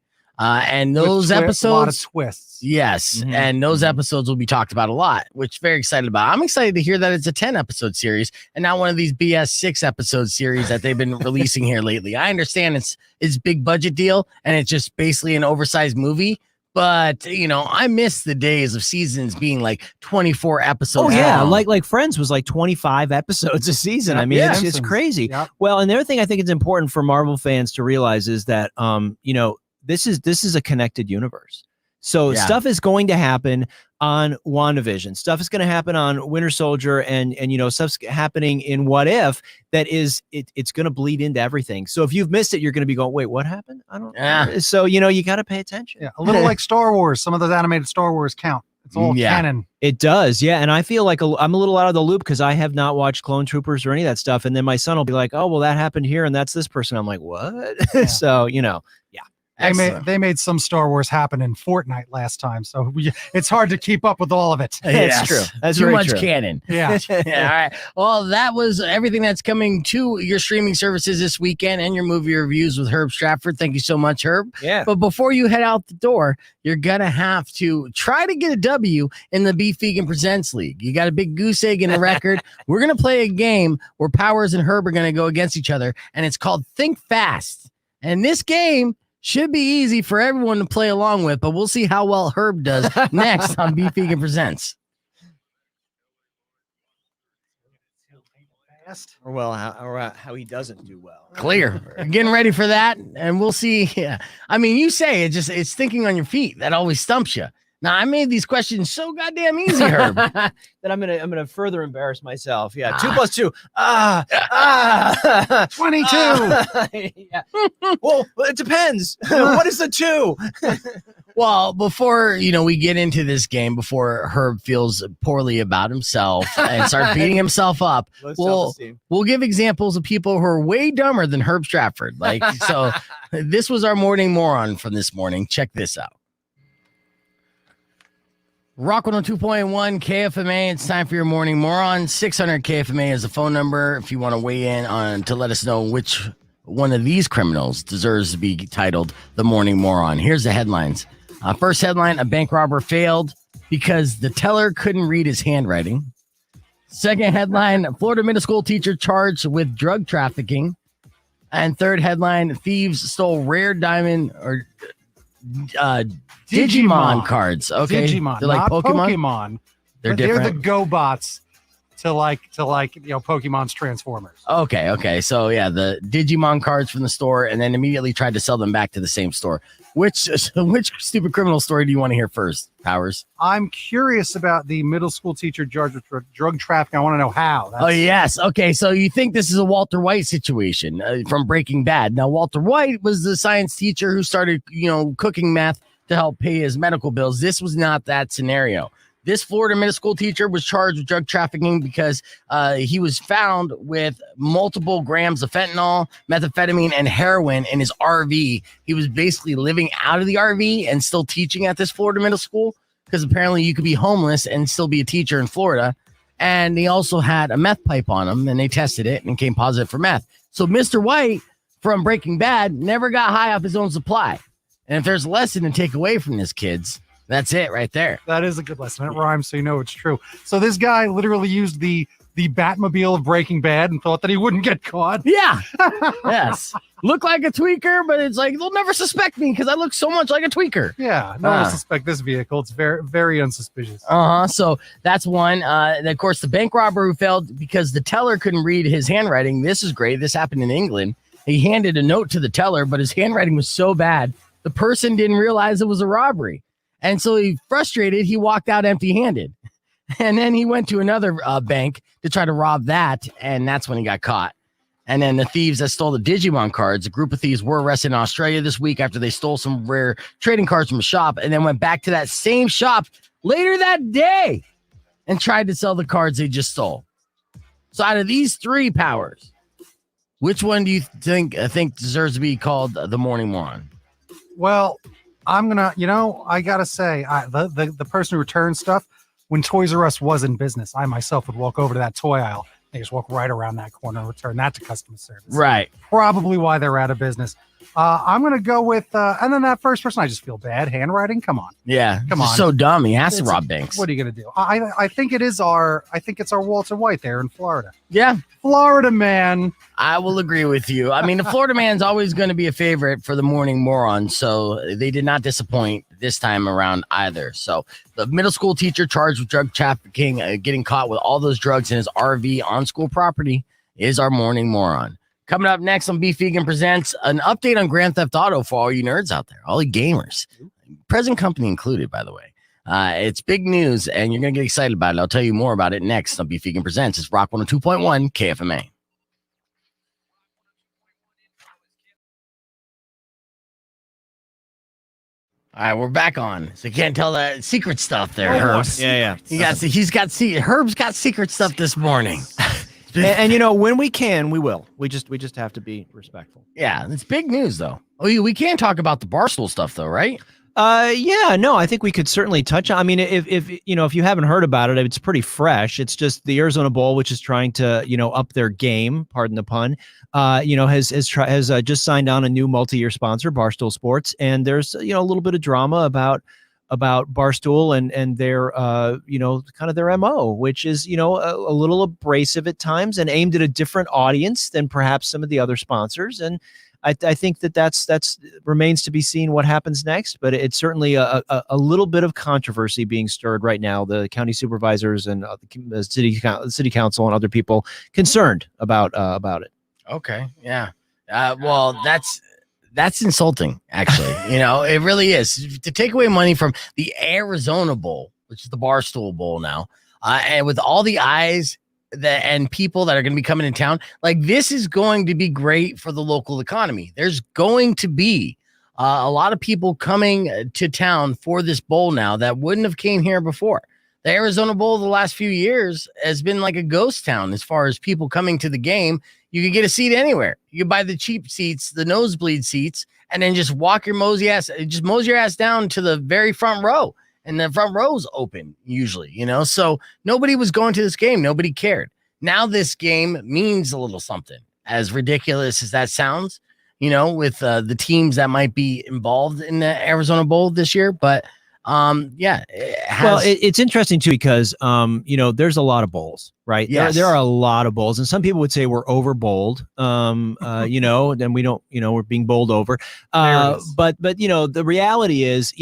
C: And those episodes,
D: a lot of twists.
C: yes, and those episodes will be talked about a lot, which very excited about. I'm excited to hear that it's a 10 episode series and not one of these BS 6 episode series that they've been releasing here lately. I understand it's big budget deal and it's just basically an oversized movie. But I miss the days of seasons being like 24 episodes.
E: Oh yeah,
C: long.
E: like Friends was like 25 episodes a season. I mean, it's crazy.
D: Yep.
E: Well, and the other thing I think it's important for Marvel fans to realize is that this is a connected universe. So stuff is going to happen on WandaVision. Stuff is going to happen on Winter Soldier, and stuff's happening in What If that is it's going to bleed into everything. So if you've missed it, you're going to be going, wait, what happened? I don't.
C: Yeah.
E: So you got to pay attention.
D: Yeah, a little like Star Wars. Some of those animated Star Wars count. It's all canon.
E: It does, yeah. And I feel like I'm a little out of the loop because I have not watched Clone Troopers or any of that stuff. And then my son will be like, "Oh, well, that happened here, and that's this person." I'm like, "What?"
D: Yeah.
E: So
D: They made some Star Wars happen in Fortnite last time, so it's hard to keep up with all of it.
E: That's true. That's
C: too
E: very
C: much
E: true.
C: canon.
D: Yeah.
C: All right. Well, that was everything that's coming to your streaming services this weekend and your movie reviews with Herb Stratford. Thank you so much, Herb.
E: Yeah.
C: But before you head out the door, you're going to have to try to get a W in the Beef Vegan Presents League. You got a big goose egg in the record. We're going to play a game where Powers and Herb are going to go against each other, and it's called Think Fast. And this game should be easy for everyone to play along with, but we'll see how well Herb does next on Beef Vegan Presents.
E: Or well, how he doesn't do well.
C: Clear. Getting ready for that, and we'll see. Yeah. I mean, you say it's thinking on your feet that always stumps you. Now, I made these questions so goddamn easy, Herb.
E: that I'm gonna further embarrass myself. Yeah, 2 + 2.
D: 22.
E: Yeah. Well, it depends. What is the 2?
C: Well, before we get into this game, before Herb feels poorly about himself and starts beating himself up, we'll give examples of people who are way dumber than Herb Stratford. So this was our morning moron from this morning. Check this out. Rock 102.1 KFMA. It's time for your morning moron. 600 KFMA is the phone number if you want to weigh in on to let us know which one of these criminals deserves to be titled the morning moron. Here's the headlines. First headline: a bank robber failed because the teller couldn't read his handwriting. Second headline: a Florida middle school teacher charged with drug trafficking. And third headline: thieves stole rare diamond or Digimon cards. Okay,
D: Digimon,
C: they're like
D: not
C: Pokemon. They're different.
D: They're the GoBots to Pokemon's Transformers.
C: Okay. So yeah, the Digimon cards from the store, and then immediately tried to sell them back to the same store. Which stupid criminal story do you want to hear first, Powers?
D: I'm curious about the middle school teacher charged with drug trafficking. I want to know how.
C: Oh yes. Okay. So you think this is a Walter White situation from Breaking Bad? Now Walter White was the science teacher who started cooking meth to help pay his medical bills. This was not that scenario. This Florida middle school teacher was charged with drug trafficking because he was found with multiple grams of fentanyl, methamphetamine, and heroin in his RV. He was basically living out of the RV and still teaching at this Florida middle school because apparently you could be homeless and still be a teacher in Florida. And he also had a meth pipe on him, and they tested it and came positive for meth. So Mr. White from Breaking Bad never got high off his own supply. And if there's a lesson to take away from this, kids, that's it right there.
D: That is a good lesson. It rhymes, so you know it's true. So this guy literally used the Batmobile of Breaking Bad and thought that he wouldn't get caught.
C: Yeah. Yes. Look like a tweaker, but it's like they'll never suspect me because I look so much like a tweaker.
D: Yeah. No one will suspect this vehicle. It's very, very unsuspicious.
C: So that's one. And of course, the bank robber who failed because the teller couldn't read his handwriting. This is great. This happened in England. He handed a note to the teller, but his handwriting was so bad, the person didn't realize it was a robbery. And so he frustrated, he walked out empty-handed. And then he went to another bank to try to rob that, and that's when he got caught. And then the thieves that stole the Digimon cards, a group of thieves were arrested in Australia this week after they stole some rare trading cards from a shop and then went back to that same shop later that day and tried to sell the cards they just stole. So out of these three Powers, which one do you think deserves to be called the morning moron?
D: Well, I'm gonna, I gotta say, the person who returns stuff, when Toys R Us was in business, I myself would walk over to that toy aisle. They just walk right around that corner and return that to customer service.
C: Right.
D: Probably why they're out of business. I'm gonna go with, and then that first person, I just feel bad. Handwriting, come on.
C: Yeah,
D: come on.
C: So dumb. He has to rob banks.
D: What are you gonna do? I think it's our Walter White there in Florida.
C: Yeah,
D: Florida man.
C: I will agree with you. I mean, the Florida man's always going to be a favorite for the morning moron, so they did not disappoint this time around either. So the middle school teacher charged with drug trafficking, getting caught with all those drugs in his RV on school property, is our morning moron. Coming up next on Beef Vegan Presents, an update on Grand Theft Auto for all you nerds out there, all you gamers, present company included, by the way. It's big news, and you're going to get excited about it. I'll tell you more about it next on Beef Vegan Presents. It's Rock 102.1 KFMA. All right, we're back on. So you can't tell that secret stuff there, Herbs.
E: Yeah.
C: Herb's got secret stuff this morning.
E: and when we can, we will. We just have to be respectful.
C: Yeah, it's big news though. Oh, we can talk about the Barstool stuff though, right?
E: I think we could certainly touch on. I mean, if you haven't heard about it, it's pretty fresh. It's just the Arizona Bowl, which is trying to up their game. Pardon the pun. Has just signed on a new multi-year sponsor, Barstool Sports, and there's a little bit of drama about Barstool and their kind of their MO, which is a little abrasive at times and aimed at a different audience than perhaps some of the other sponsors. And I think that's remains to be seen what happens next, but it's certainly a little bit of controversy being stirred right now. The county supervisors and the city council and other people concerned about it.
C: Okay, yeah. Well, that's insulting, actually. It really is. To take away money from the Arizona Bowl, which is the Barstool Bowl now, and with all the eyes and people that are going to be coming in town, like this is going to be great for the local economy. There's going to be a lot of people coming to town for this bowl now that wouldn't have came here before. The Arizona Bowl the last few years has been like a ghost town as far as people coming to the game. You could get a seat anywhere. You could buy the cheap seats, the nosebleed seats, and then just mosey your ass down to the very front row. And the front row's open usually, so nobody was going to this game. Nobody cared. Now this game means a little something, as ridiculous as that sounds, with the teams that might be involved in the Arizona Bowl this year. But
E: it's interesting too, because there's a lot of bowls, right?
C: Yes.
E: There are a lot of bowls, and some people would say we're over bowled. Then we don't, we're being bowled over. But the reality is,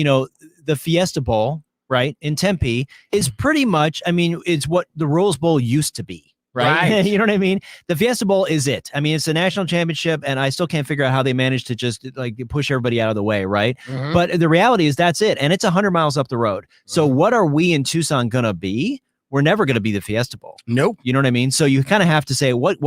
E: the Fiesta Bowl, right, in Tempe is pretty much, it's what the Rose Bowl used to be. Right. You know what I mean? The Fiesta Bowl is it. It's a national championship, and I still can't figure out how they managed to just like push everybody out of the way. Right. Mm-hmm. But the reality is that's it. And it's 100 miles up the road. So what are we in Tucson going to be? We're never going to be the Fiesta Bowl. Nope. You know what I mean? So you kind of have to say, what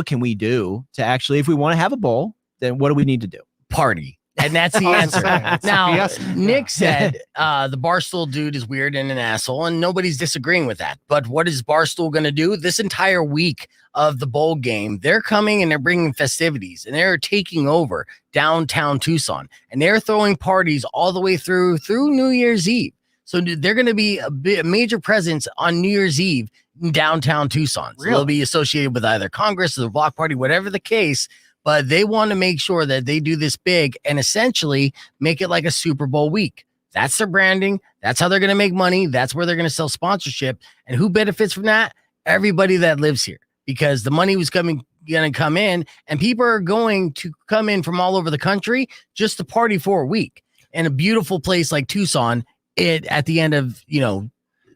E: can we do to actually, if we want to have a bowl, then what do we need to do?
C: Party. And that's the answer. Now, Nick said the Barstool dude is weird and an asshole, and nobody's disagreeing with that. But what is Barstool going to do? This entire week of the bowl game, they're coming and they're bringing festivities, and they're taking over downtown Tucson, and they're throwing parties all the way through New Year's Eve. So they're going to be a major presence on New Year's Eve in downtown Tucson. So they'll be associated with either Congress or the Block Party, whatever the case. But they want to make sure that they do this big and essentially make it like a Super Bowl week. That's their branding. That's how they're going to make money. That's where they're going to sell sponsorship. And who benefits from that? Everybody that lives here, because the money was going to come in, and people are going to come in from all over the country just to party for a week in a beautiful place like Tucson at the end of,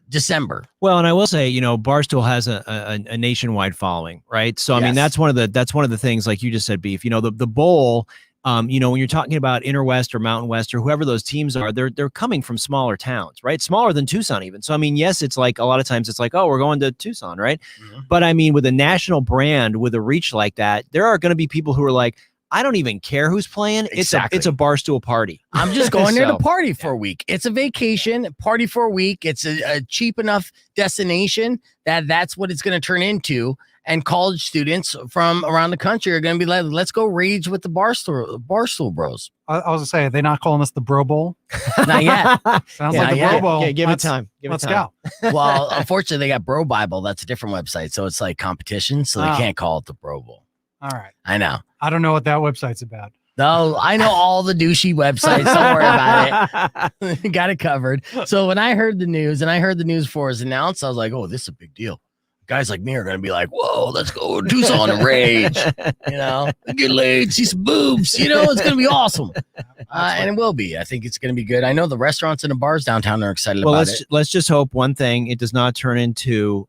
C: December. Well, and I will say, Barstool has a nationwide following, right? So, I mean, that's one of the things, like you just said, Beef, the bowl, when you're talking about Inner West or Mountain West or whoever those teams are, they're coming from smaller towns, right? Smaller than Tucson even. So, I mean, yes, it's like a lot of times it's like, oh, we're going to Tucson, right? Mm-hmm. But I mean, with a national brand, with a reach like that, there are going to be people who are like, I don't even care who's playing. Exactly. It's a Barstool party. I'm just going there to party for a week. It's a vacation, party for a week. It's a cheap enough destination that's what it's going to turn into. And college students from around the country are going to be like, let's go rage with the Barstool bros.
D: I was going to say, are they not calling this the Bro Bowl?
C: Not yet.
D: Sounds like the Bro Bowl.
E: Okay, give it time.
D: Let's go.
C: Well, unfortunately, they got Bro Bible. That's a different website. So it's like competition. So they can't call it the Bro Bowl.
D: All right.
C: I know.
D: I don't know what that website's about.
C: No, I know all the douchey websites. Don't worry about it. Got it covered. So when I heard the news, and I heard the news before it was announced, I was like, oh, this is a big deal. Guys like me are going to be like, whoa, let's go to Tucson and rage. Get laid, see some boobs. It's going to be awesome. And it will be. I think it's going to be good. I know the restaurants and the bars downtown are excited about it.
E: Let's just hope one thing, it does not turn into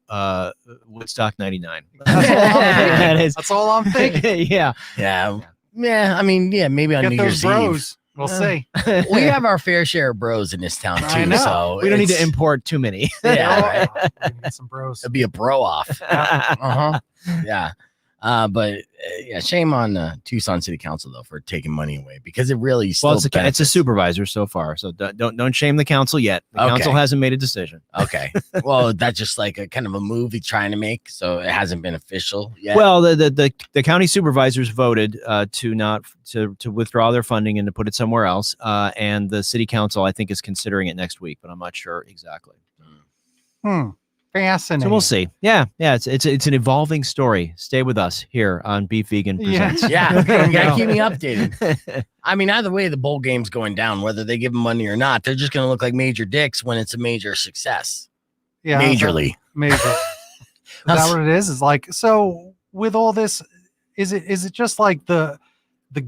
E: Woodstock 99.
D: That's all I'm thinking.
C: Yeah. I mean, maybe on New Year's Eve.
D: We'll see.
C: We have our fair share of bros in this town too. I know. So
E: we don't need to import too many.
C: Yeah,
D: right. Get some bros.
C: It'll be a bro off. Yeah. But shame on Tucson City Council though for taking money away, because it really still
E: it's a supervisor so far, so don't shame the council yet. The council hasn't made a decision.
C: Okay. Well, that's just like a kind of a move he's trying to make, so it hasn't been official yet.
E: Well, the county supervisors voted to withdraw their funding and to put it somewhere else, and the city council I think is considering it next week, but I'm not sure exactly.
D: Fascinating.
E: So we'll see. Yeah. It's an evolving story. Stay with us here on Beef Vegan Presents.
C: Yeah. You gotta keep me updated. I mean, either way, the bowl game's going down, whether they give them money or not. They're just gonna look like major dicks when it's a major success.
D: Yeah,
C: majorly.
D: Major. Is that what it is? It's like, so with all this, is it just like the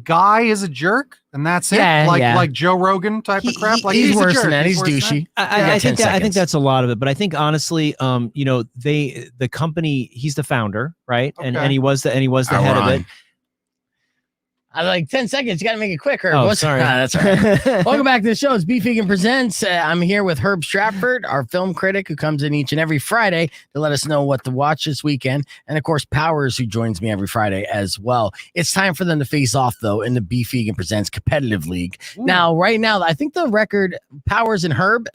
D: guy is a jerk and that's it? Like Joe Rogan type of crap? Like
C: he's worse than that. He's douchey.
E: I think that's a lot of it. But I think honestly, the company, he's the founder, right? Okay. And he was the head of it.
C: like 10 seconds. You got to make it quicker.
E: Oh, sorry.
C: That's all right. Welcome back to the show. It's Beef Vegan Presents. I'm here with Herb Stratford, our film critic who comes in each and every Friday to let us know what to watch this weekend. And of course, Powers, who joins me every Friday as well. It's time for them to face off, though, in the Beef Vegan Presents Competitive League. Ooh. Now, right now, I think the record, Powers and Herb,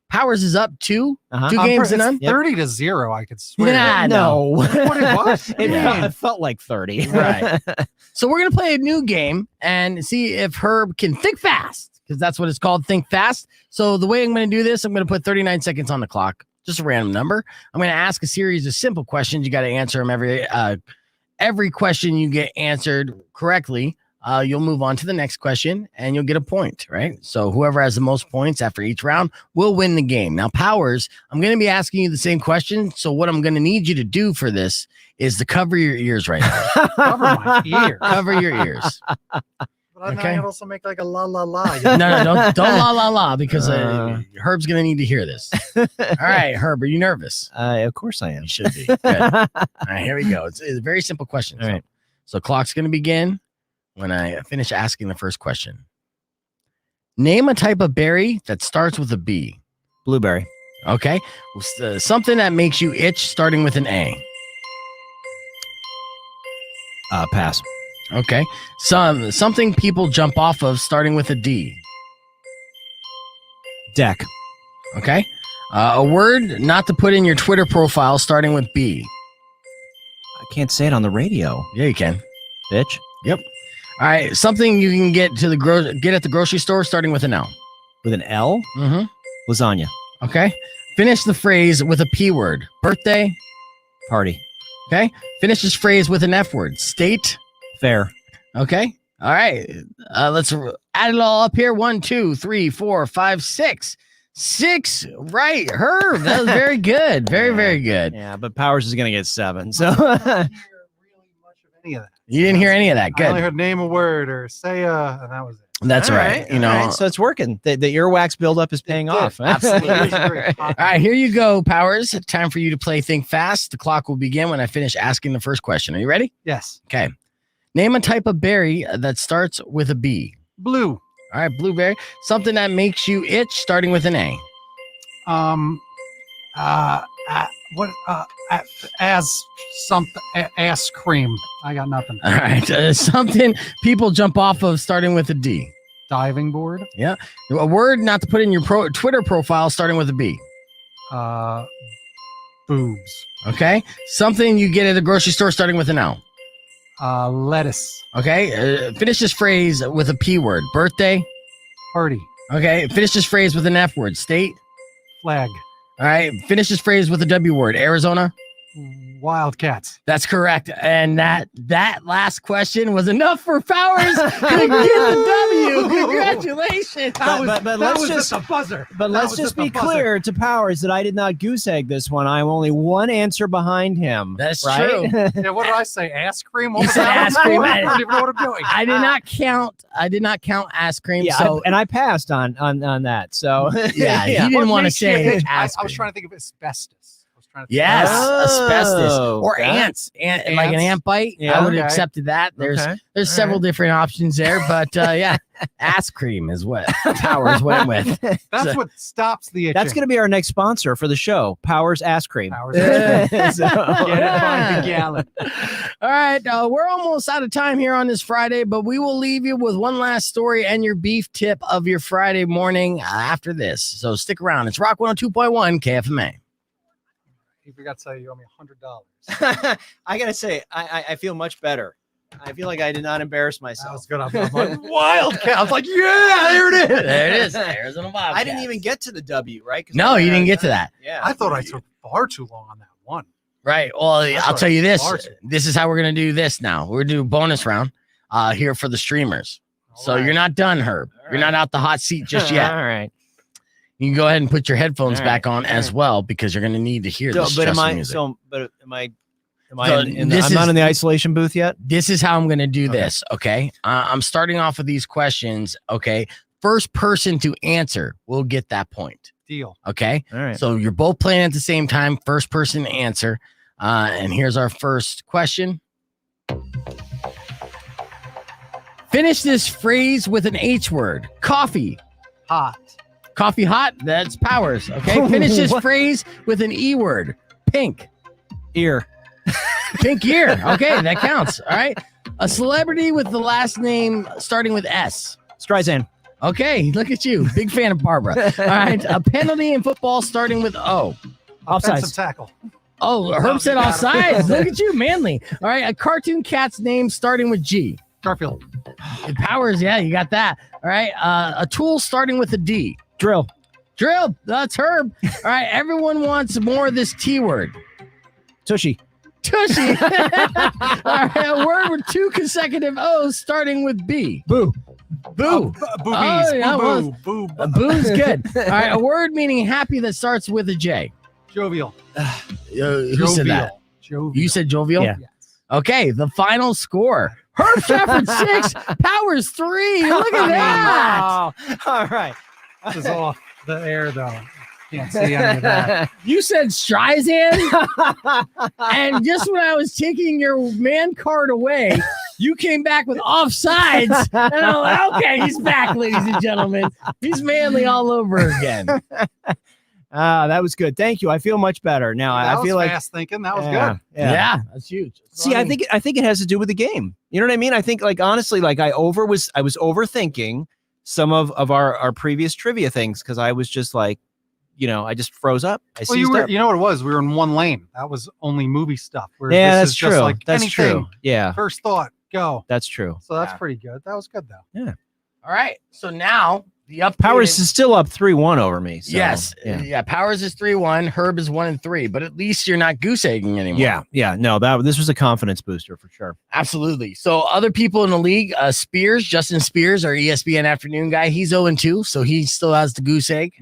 C: Powers is up 2 games to none.
D: 30-0, I could swear.
C: Yeah,
E: no.
D: What it was?
E: It felt like 30.
C: Right. So we're going to play a new game and see if Herb can think fast, because that's what it's called, think fast. So the way I'm going to do this, I'm going to put 39 seconds on the clock, just a random number. I'm going to ask a series of simple questions. You got to answer them every question you get answered correctly. You'll move on to the next question and you'll get a point, right? So whoever has the most points after each round will win the game. Now, Powers, I'm going to be asking you the same question. So what I'm going to need you to do for this is to cover your ears right now.
D: Cover my ears.
C: Cover your ears.
D: But I
C: Okay.
D: could also make like a la la la.
C: No, don't la la la, because Herb's going to need to hear this. All right, Herb, are you nervous?
E: Of course I am.
C: You should be. Good. All right, here we go. It's a very simple question.
E: All right.
C: So clock's going to begin when I finish asking the first question. Name a type of berry that starts with a B.
E: Blueberry.
C: Okay. Something that makes you itch starting with an A.
E: Pass.
C: Okay. Something people jump off of starting with a D.
E: Deck.
C: Okay. A word not to put in your Twitter profile starting with B.
E: I can't say it on the radio.
C: Yeah, you can.
E: Bitch.
C: Yep. All right. Something you can get to get at the grocery store starting with an L.
E: With an L?
C: Mm-hmm.
E: Lasagna.
C: Okay. Finish the phrase with a P word. Birthday.
E: Party.
C: Okay. Finish this phrase with an F word. State.
E: Fair.
C: Okay. All right. Let's add it all up here. 1, 2, 3, 4, 5, 6. 6. Right. Herb. That was very good. Very, very good.
E: Yeah, but Powers is going to get 7. So
D: Any of that.
C: You didn't hear any of that.
D: I only
C: Good.
D: heard name a word or say and that was it.
C: That's right. You know.
E: all right. So it's working. The earwax buildup is paying off.
C: Absolutely. All right, here you go, Powers. Time for you to play Think Fast. The clock will begin when I finish asking the first question. Are you ready?
D: Yes.
C: Okay. Name a type of berry that starts with a B.
D: Blue.
C: All right, blueberry. Something that makes you itch starting with an A.
D: As something ass cream. I got nothing.
C: All right. Something people jump off of starting with a D.
D: Diving board.
C: Yeah. A word not to put in your Twitter profile starting with a B.
D: Boobs.
C: Okay. Something you get at the grocery store starting with an L.
D: Lettuce.
C: Okay. Finish this phrase with a P word. Birthday.
D: Party.
C: Okay. Finish this phrase with an F word. State.
D: Flag.
C: All right. Finish this phrase with a W word. Arizona.
D: Wildcats.
C: That's correct. And that last question was enough for Powers to get the W. Congratulations.
E: But let's just
D: a buzzer.
E: But let's just be clear to Powers that I did not goose egg this one. I'm only one answer behind him.
C: That's
E: right?
C: true.
D: Yeah, what did I say? Ass cream? What
C: You
D: was
C: said
D: that?
C: ass cream.
D: I don't even know what I'm doing.
C: I did not count. I did not count ass cream.
E: Yeah,
C: So
E: and I passed on that. So
C: yeah, he
D: What
C: didn't want to
D: makes you
C: say
D: itch?
C: ass
D: I was
C: cream.
D: trying to think of asbestos.
C: Yes, asbestos or
E: that-
C: ants, like an ant bite.
E: Yeah,
C: I would have
D: okay.
C: accepted that. There's
E: Okay.
C: several different options there, but yeah, ass cream is what Powers went with.
D: That's
C: So-
D: what stops the itching.
E: That's going to be our next sponsor for the show, Powers Ass Cream.
D: Powers. Get it
E: So-
D: by the gallon.
C: All right, we're almost out of time here on this Friday, but we will leave you with one last story and your beef tip of your Friday morning after this. So stick around. It's Rock 102.1 KFMA.
D: You forgot to say you owe me $100.
E: I got to say, I feel much better. I feel like I did not embarrass
D: That
E: myself.
D: was good. I'm like, Wildcat. I was like, yeah, there it is.
C: There it is. Arizona Bobcats.
E: I didn't even get to the W, right? 'Cause
C: No, you didn't get to that.
E: Yeah.
D: I thought I took far too long on that one.
C: Right. Well, I'll
D: thought
C: tell you
D: it
C: this.
D: was ours.
C: This is how we're going to do this now. We're going to do a bonus round here for the streamers. So
D: All right.
C: you're not done, Herb.
E: All
C: You're not out the hot seat just yet.
E: All right.
C: You can go ahead and put your headphones
E: All
C: back
E: right.
C: on
E: All
C: as
E: right.
C: well because you're going to need to hear
E: So,
C: this
E: but am
C: stressful
E: I?
C: music.
E: Am I?
C: So
E: I'm
C: this
E: not
C: is-
E: in the isolation booth yet.
C: This is how I'm going to do
E: Okay.
C: this, okay? I'm starting off with these questions, okay? First person to answer will get that point,
D: Deal.
C: okay?
E: All right.
C: So you're both playing at the same time, first person to answer. And here's our first question. Finish this phrase with an H word. Coffee.
D: Hot.
C: Coffee hot? That's Powers. Okay. Finish this phrase with an E word. Pink.
E: Ear.
C: Pink ear. Okay, that counts. All right. A celebrity with the last name starting with S.
E: Streisand.
C: Okay, look at you. Big fan of Barbara. All right. A penalty in football starting with O.
D: Offensive
E: Offsides.
D: tackle.
C: Oh, Herb said offsides. Look at you, manly. All right. A cartoon cat's name starting with G.
D: Garfield.
C: Powers, yeah, you got that. All right. A tool starting with a D.
E: Drill.
C: Drill. That's Herb. All right. Everyone wants more of this T word.
E: Tushy.
C: Tushy. All right. A word with 2 consecutive O's starting with B.
E: Boo.
C: Boo.
D: Boobies.
C: Yeah,
D: Boo. Boo.
C: Boo's good. All right. A word meaning happy that starts with a J.
D: Jovial.
C: Who said that?
D: Jovial.
C: You said jovial?
E: Yeah.
C: Okay. The final score. Herb Stratford 6, Powers 3. Look at that.
E: Wow. All right.
D: This is off the air, though. Can't see any of that.
C: You said Streisand, and just when I was taking your man card away, you came back with offsides, and I'm like, okay, he's back, ladies and gentlemen. He's manly all over again.
E: That was good. Thank you. I feel much better now.
D: That
E: I feel
D: was
E: like
D: fast thinking. That was
E: yeah,
D: good.
C: Yeah, that's huge.
E: See, I think it has to do with the game. You know what I mean? I think, like, honestly, like I was overthinking some of our previous trivia things because I was just like, I just froze up.
D: Well, you know what it was? We were in one lane. That was only movie stuff. Whereas
E: Yeah,
D: this
E: that's
D: is
E: true.
D: Just like
E: That's
D: anything.
E: true. Yeah,
D: First thought, go.
E: that's true.
D: So that's
C: Yeah.
D: pretty good. That was good, though.
E: Yeah.
C: All right. So now the updated
E: Powers is still up 3-1 over me. So,
C: yes.
E: Yeah.
C: Yeah. Powers is 3-1. Herb is 1-3. But at least you're not goose egging anymore.
E: Yeah. Yeah. No, this was a confidence booster for sure.
C: Absolutely. So other people in the league, Justin Spears, our ESPN afternoon guy, he's 0-2, so he still has the goose egg.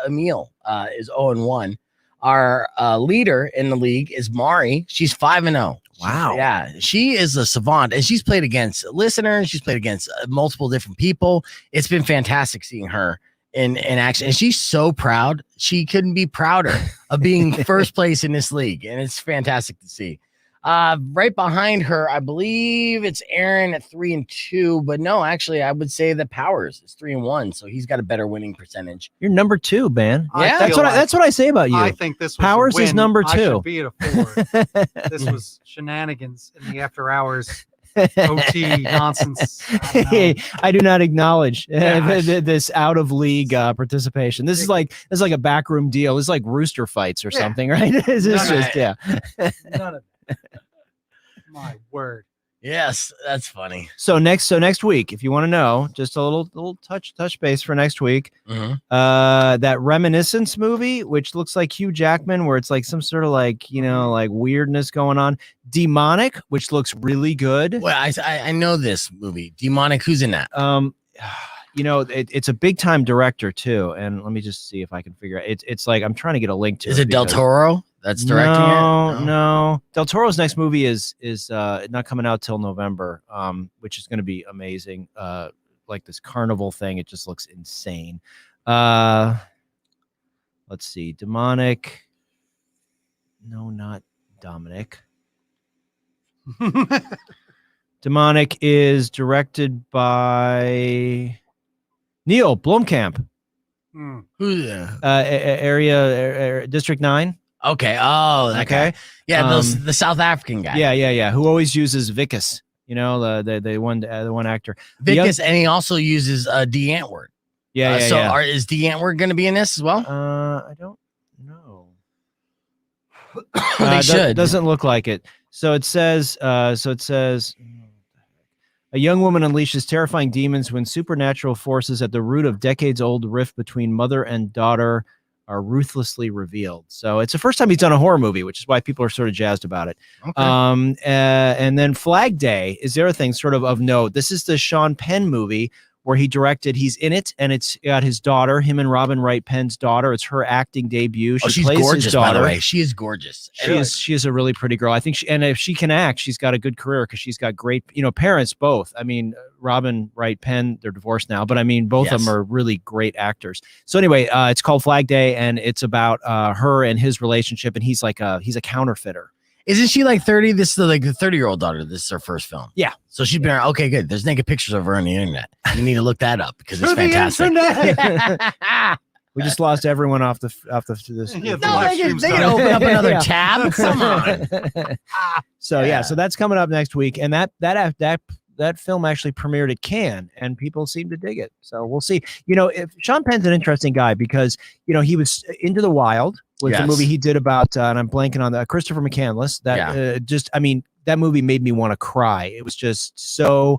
C: Emil is 0-1. Our leader in the league is Mari. She's 5-0.
E: Wow.
C: Yeah, she is a savant, and she's played against listeners. She's played against multiple different people. It's been fantastic seeing her in action, and she's so proud. She couldn't be prouder of being first place in this league, and it's fantastic to see. Right behind her, I believe it's Aaron at 3-2, but no, actually, I would say that Powers is 3-1, so he's got a better winning percentage.
E: You're number 2, man.
C: Yeah.
E: That's what I say about you.
D: I think this was
E: Powers
D: a win.
E: is number
D: I
E: 2.
D: should be at a 4. This was shenanigans in the after hours OT nonsense.
E: I do not acknowledge
D: Yeah.
E: this out of league participation. This is like a backroom deal. It's like rooster fights or
D: Yeah.
E: something, right? It's just yeah.
D: None of that. My word.
C: Yes, that's funny.
E: So next week, if you want to know, just a little touch base for next week. That Reminiscence movie, which looks like Hugh Jackman, where it's like some sort of like like weirdness going on. Demonic, which looks really good.
C: Well, I know this movie. Demonic. Who's in that?
E: It's a big time director too. And let me just see if I can figure out. It's like I'm trying to get a link to.
C: Is it Del
E: because-
C: Toro that's directing it?
E: No. Del Toro's next movie is not coming out till November, which is going to be amazing. Like this carnival thing, it just looks insane. Let's see, Demonic. No, not Dominic. Demonic is directed by Neil Blomkamp.
C: Who's
E: Area District 9.
C: Okay. Oh, that
E: Okay.
C: guy. Yeah, the South African guy.
E: Yeah. Who always uses Vicus? The one actor.
C: Vicus, and he also uses D. Antwoord.
E: Yeah.
C: Is D. Antwoord going to be in this as well?
E: I don't know.
C: They should.
E: Doesn't look like it. So it says. A young woman unleashes terrifying demons when supernatural forces at the root of decades-old rift between mother and daughter are ruthlessly revealed. So it's the first time he's done a horror movie, which is why people are sort of jazzed about it.
C: Okay.
E: And then Flag Day is the other thing sort of note. This is the Sean Penn movie where he directed. He's in it, and it's got his daughter, him and Robin Wright Penn's daughter. It's her acting debut.
C: She's
E: plays
C: gorgeous,
E: his daughter.
C: by the way. She is gorgeous.
E: She is a really pretty girl. I think and if she can act, she's got a good career because she's got great, parents both. I mean, Robin Wright Penn, they're divorced now, but I mean, both of them are really great actors. So anyway, it's called Flag Day, and it's about her and his relationship, and he's a counterfeiter.
C: Isn't she like 30? This is like the 30-year-old daughter. This is her first film.
E: Yeah.
C: So she's been okay, good. There's naked pictures of her on the internet. You need to look that up because it's fantastic.
E: We just lost everyone off this.
D: Yeah,
C: No, they can open up another
E: Yeah.
C: tab. Come on.
E: So that's coming up next week, and that film actually premiered at Cannes, and people seem to dig it. So we'll see. If Sean Penn's an interesting guy because he was Into the Wild was the movie he did about, and I'm blanking on that, Christopher McCandless. That that movie made me want to cry. It was just so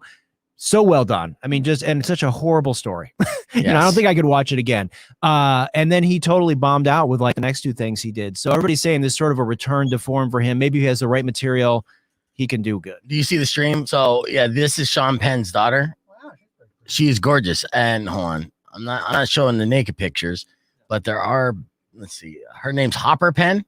E: well done. I mean, and such a horrible story. I don't think I could watch it again. And then he totally bombed out with like the next two things he did. So everybody's saying this is sort of a return to form for him. Maybe he has the right material. He can do good.
C: Do you see the stream? So yeah, this is Sean Penn's daughter. She is gorgeous. And hold on, I'm not showing the naked pictures, but there are. Let's see. Her name's Hopper Penn.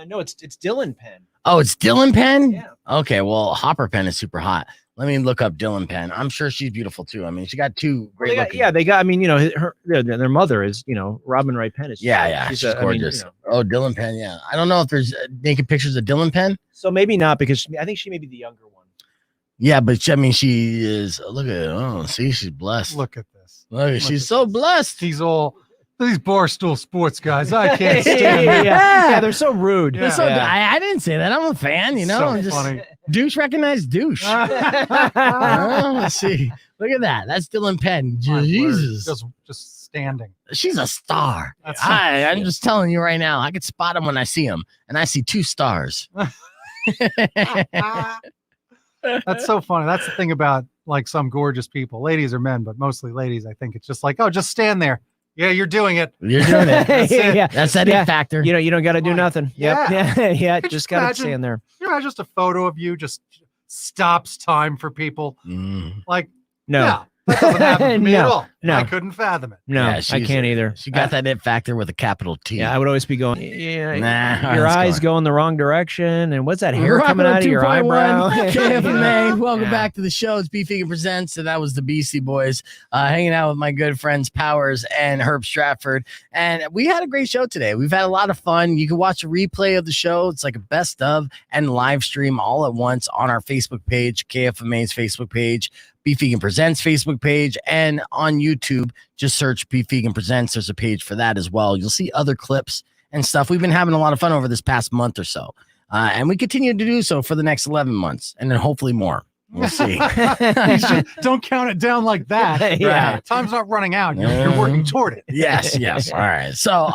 E: No, it's Dylan Penn.
C: Oh, it's Dylan Penn.
E: Yeah.
C: Okay. Well, Hopper Penn is super hot. Let me look up Dylan Penn. I'm sure she's beautiful too. I mean, she got two great looking.
E: They got. I mean, their mother is, Robin Wright Penn is.
C: She's gorgeous. Oh, Dylan Penn. Yeah, I don't know if there's naked pictures of Dylan Penn.
E: So maybe not because I think she may be the younger one.
C: Yeah, but she is. Look at it. Oh, see, she's blessed.
D: Look at this.
C: Look, she's so blessed.
D: These Barstool Sports guys. I can't stand them.
E: Yeah, they're so rude.
C: Yeah. I didn't say that. I'm a fan. I'm just
D: funny.
C: Douche recognized douche. Let's see. Look at that. That's Dylan Penn. Jesus.
D: Just standing.
C: She's a star. I'm just telling you right now. I could spot him when I see him, and I see 2 stars.
D: That's so funny. That's the thing about like some gorgeous people, ladies or men, but mostly ladies. I think it's just like, oh, just stand there. Yeah, you're doing it.
C: You're doing it. That's it.
E: Yeah.
C: That's that it factor.
E: You don't got to do nothing.
D: Yeah.
E: Yep. Yeah. Just got to stand there.
D: Just a photo of you just stops time for people. Like,
E: no.
D: Yeah, that doesn't happen to me at all.
E: No.
D: I couldn't fathom it.
E: No, I can't either.
C: She got that it factor with a capital T.
E: Yeah, I would always be going, your eyes go in the wrong direction. And what's that hair
C: Rock
E: coming out of your
C: 2.1,
E: eyebrow?
C: KFMA, welcome back to the show. It's Beef Vegan Presents. And that was the Beastie Boys hanging out with my good friends Powers and Herb Stratford. And we had a great show today. We've had a lot of fun. You can watch a replay of the show. It's like a best of and live stream all at once on our Facebook page, KFMA's Facebook page, Beef Vegan Presents Facebook page, and on YouTube, just search Beef Vegan Presents. There's a page for that as well. You'll see other clips and stuff. We've been having a lot of fun over this past month or so, and we continue to do so for the next 11 months, and then hopefully more. We'll see.
D: Don't count it down like that.
E: Yeah.
D: Right. Time's not running out. You're working toward it.
C: Yes. All right. So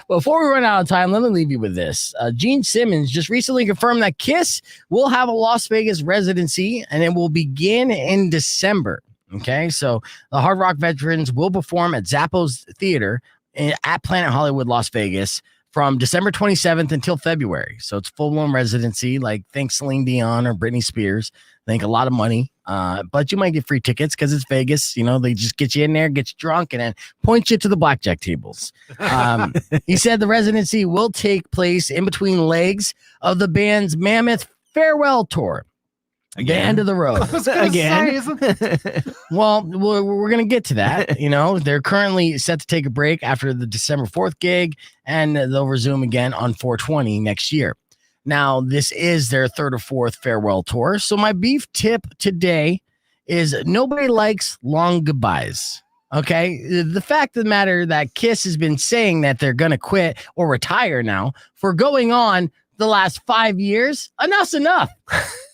C: before we run out of time, let me leave you with this. Gene Simmons just recently confirmed that Kiss will have a Las Vegas residency, and it will begin in December. Okay, so the Hard Rock veterans will perform at Zappos Theater at Planet Hollywood, Las Vegas, from December 27th until February. So it's full-blown residency, like think Celine Dion or Britney Spears. Think a lot of money, but you might get free tickets because it's Vegas. They just get you in there, get you drunk, and then point you to the blackjack tables. He said the residency will take place in between legs of the band's Mammoth Farewell Tour. The end of the road. Well, we're going to get to that. They're currently set to take a break after the December 4th gig, and they'll resume again on 4/20 next year. Now, this is their 3rd or 4th farewell tour. So my beef tip today is nobody likes long goodbyes. Okay. The fact of the matter that Kiss has been saying that they're going to quit or retire now for going on the last 5 years. Enough's enough.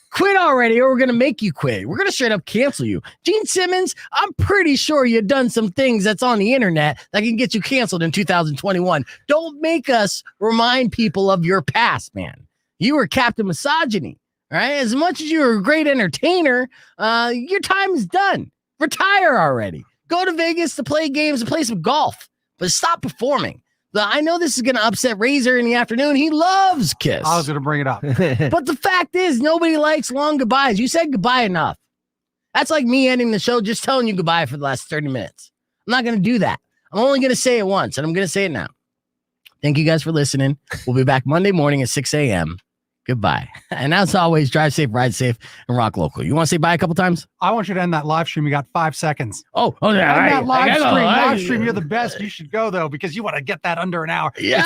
C: Quit already, or we're going to make you quit. We're going to straight up cancel you. Gene Simmons, I'm pretty sure you've done some things that's on the internet that can get you canceled in 2021. Don't make us remind people of your past, man. You were Captain Misogyny, right? As much as you're a great entertainer, your time is done. Retire already. Go to Vegas to play games and play some golf, but stop performing. I know this is going to upset Razor in the afternoon. He loves Kiss.
D: I was going to bring it up.
C: But the fact is, nobody likes long goodbyes. You said goodbye enough. That's like me ending the show just telling you goodbye for the last 30 minutes. I'm not going to do that. I'm only going to say it once, and I'm going to say it now. Thank you guys for listening. We'll be back Monday morning at 6 a.m. Goodbye. And as always, drive safe, ride safe, and rock local. You want to say bye a couple times?
D: I want you to end that live stream. You got 5 seconds.
C: Oh, yeah.
D: End that live stream. Live stream. You're the best. You should go, though, because you want to get that under an hour.
C: Yeah.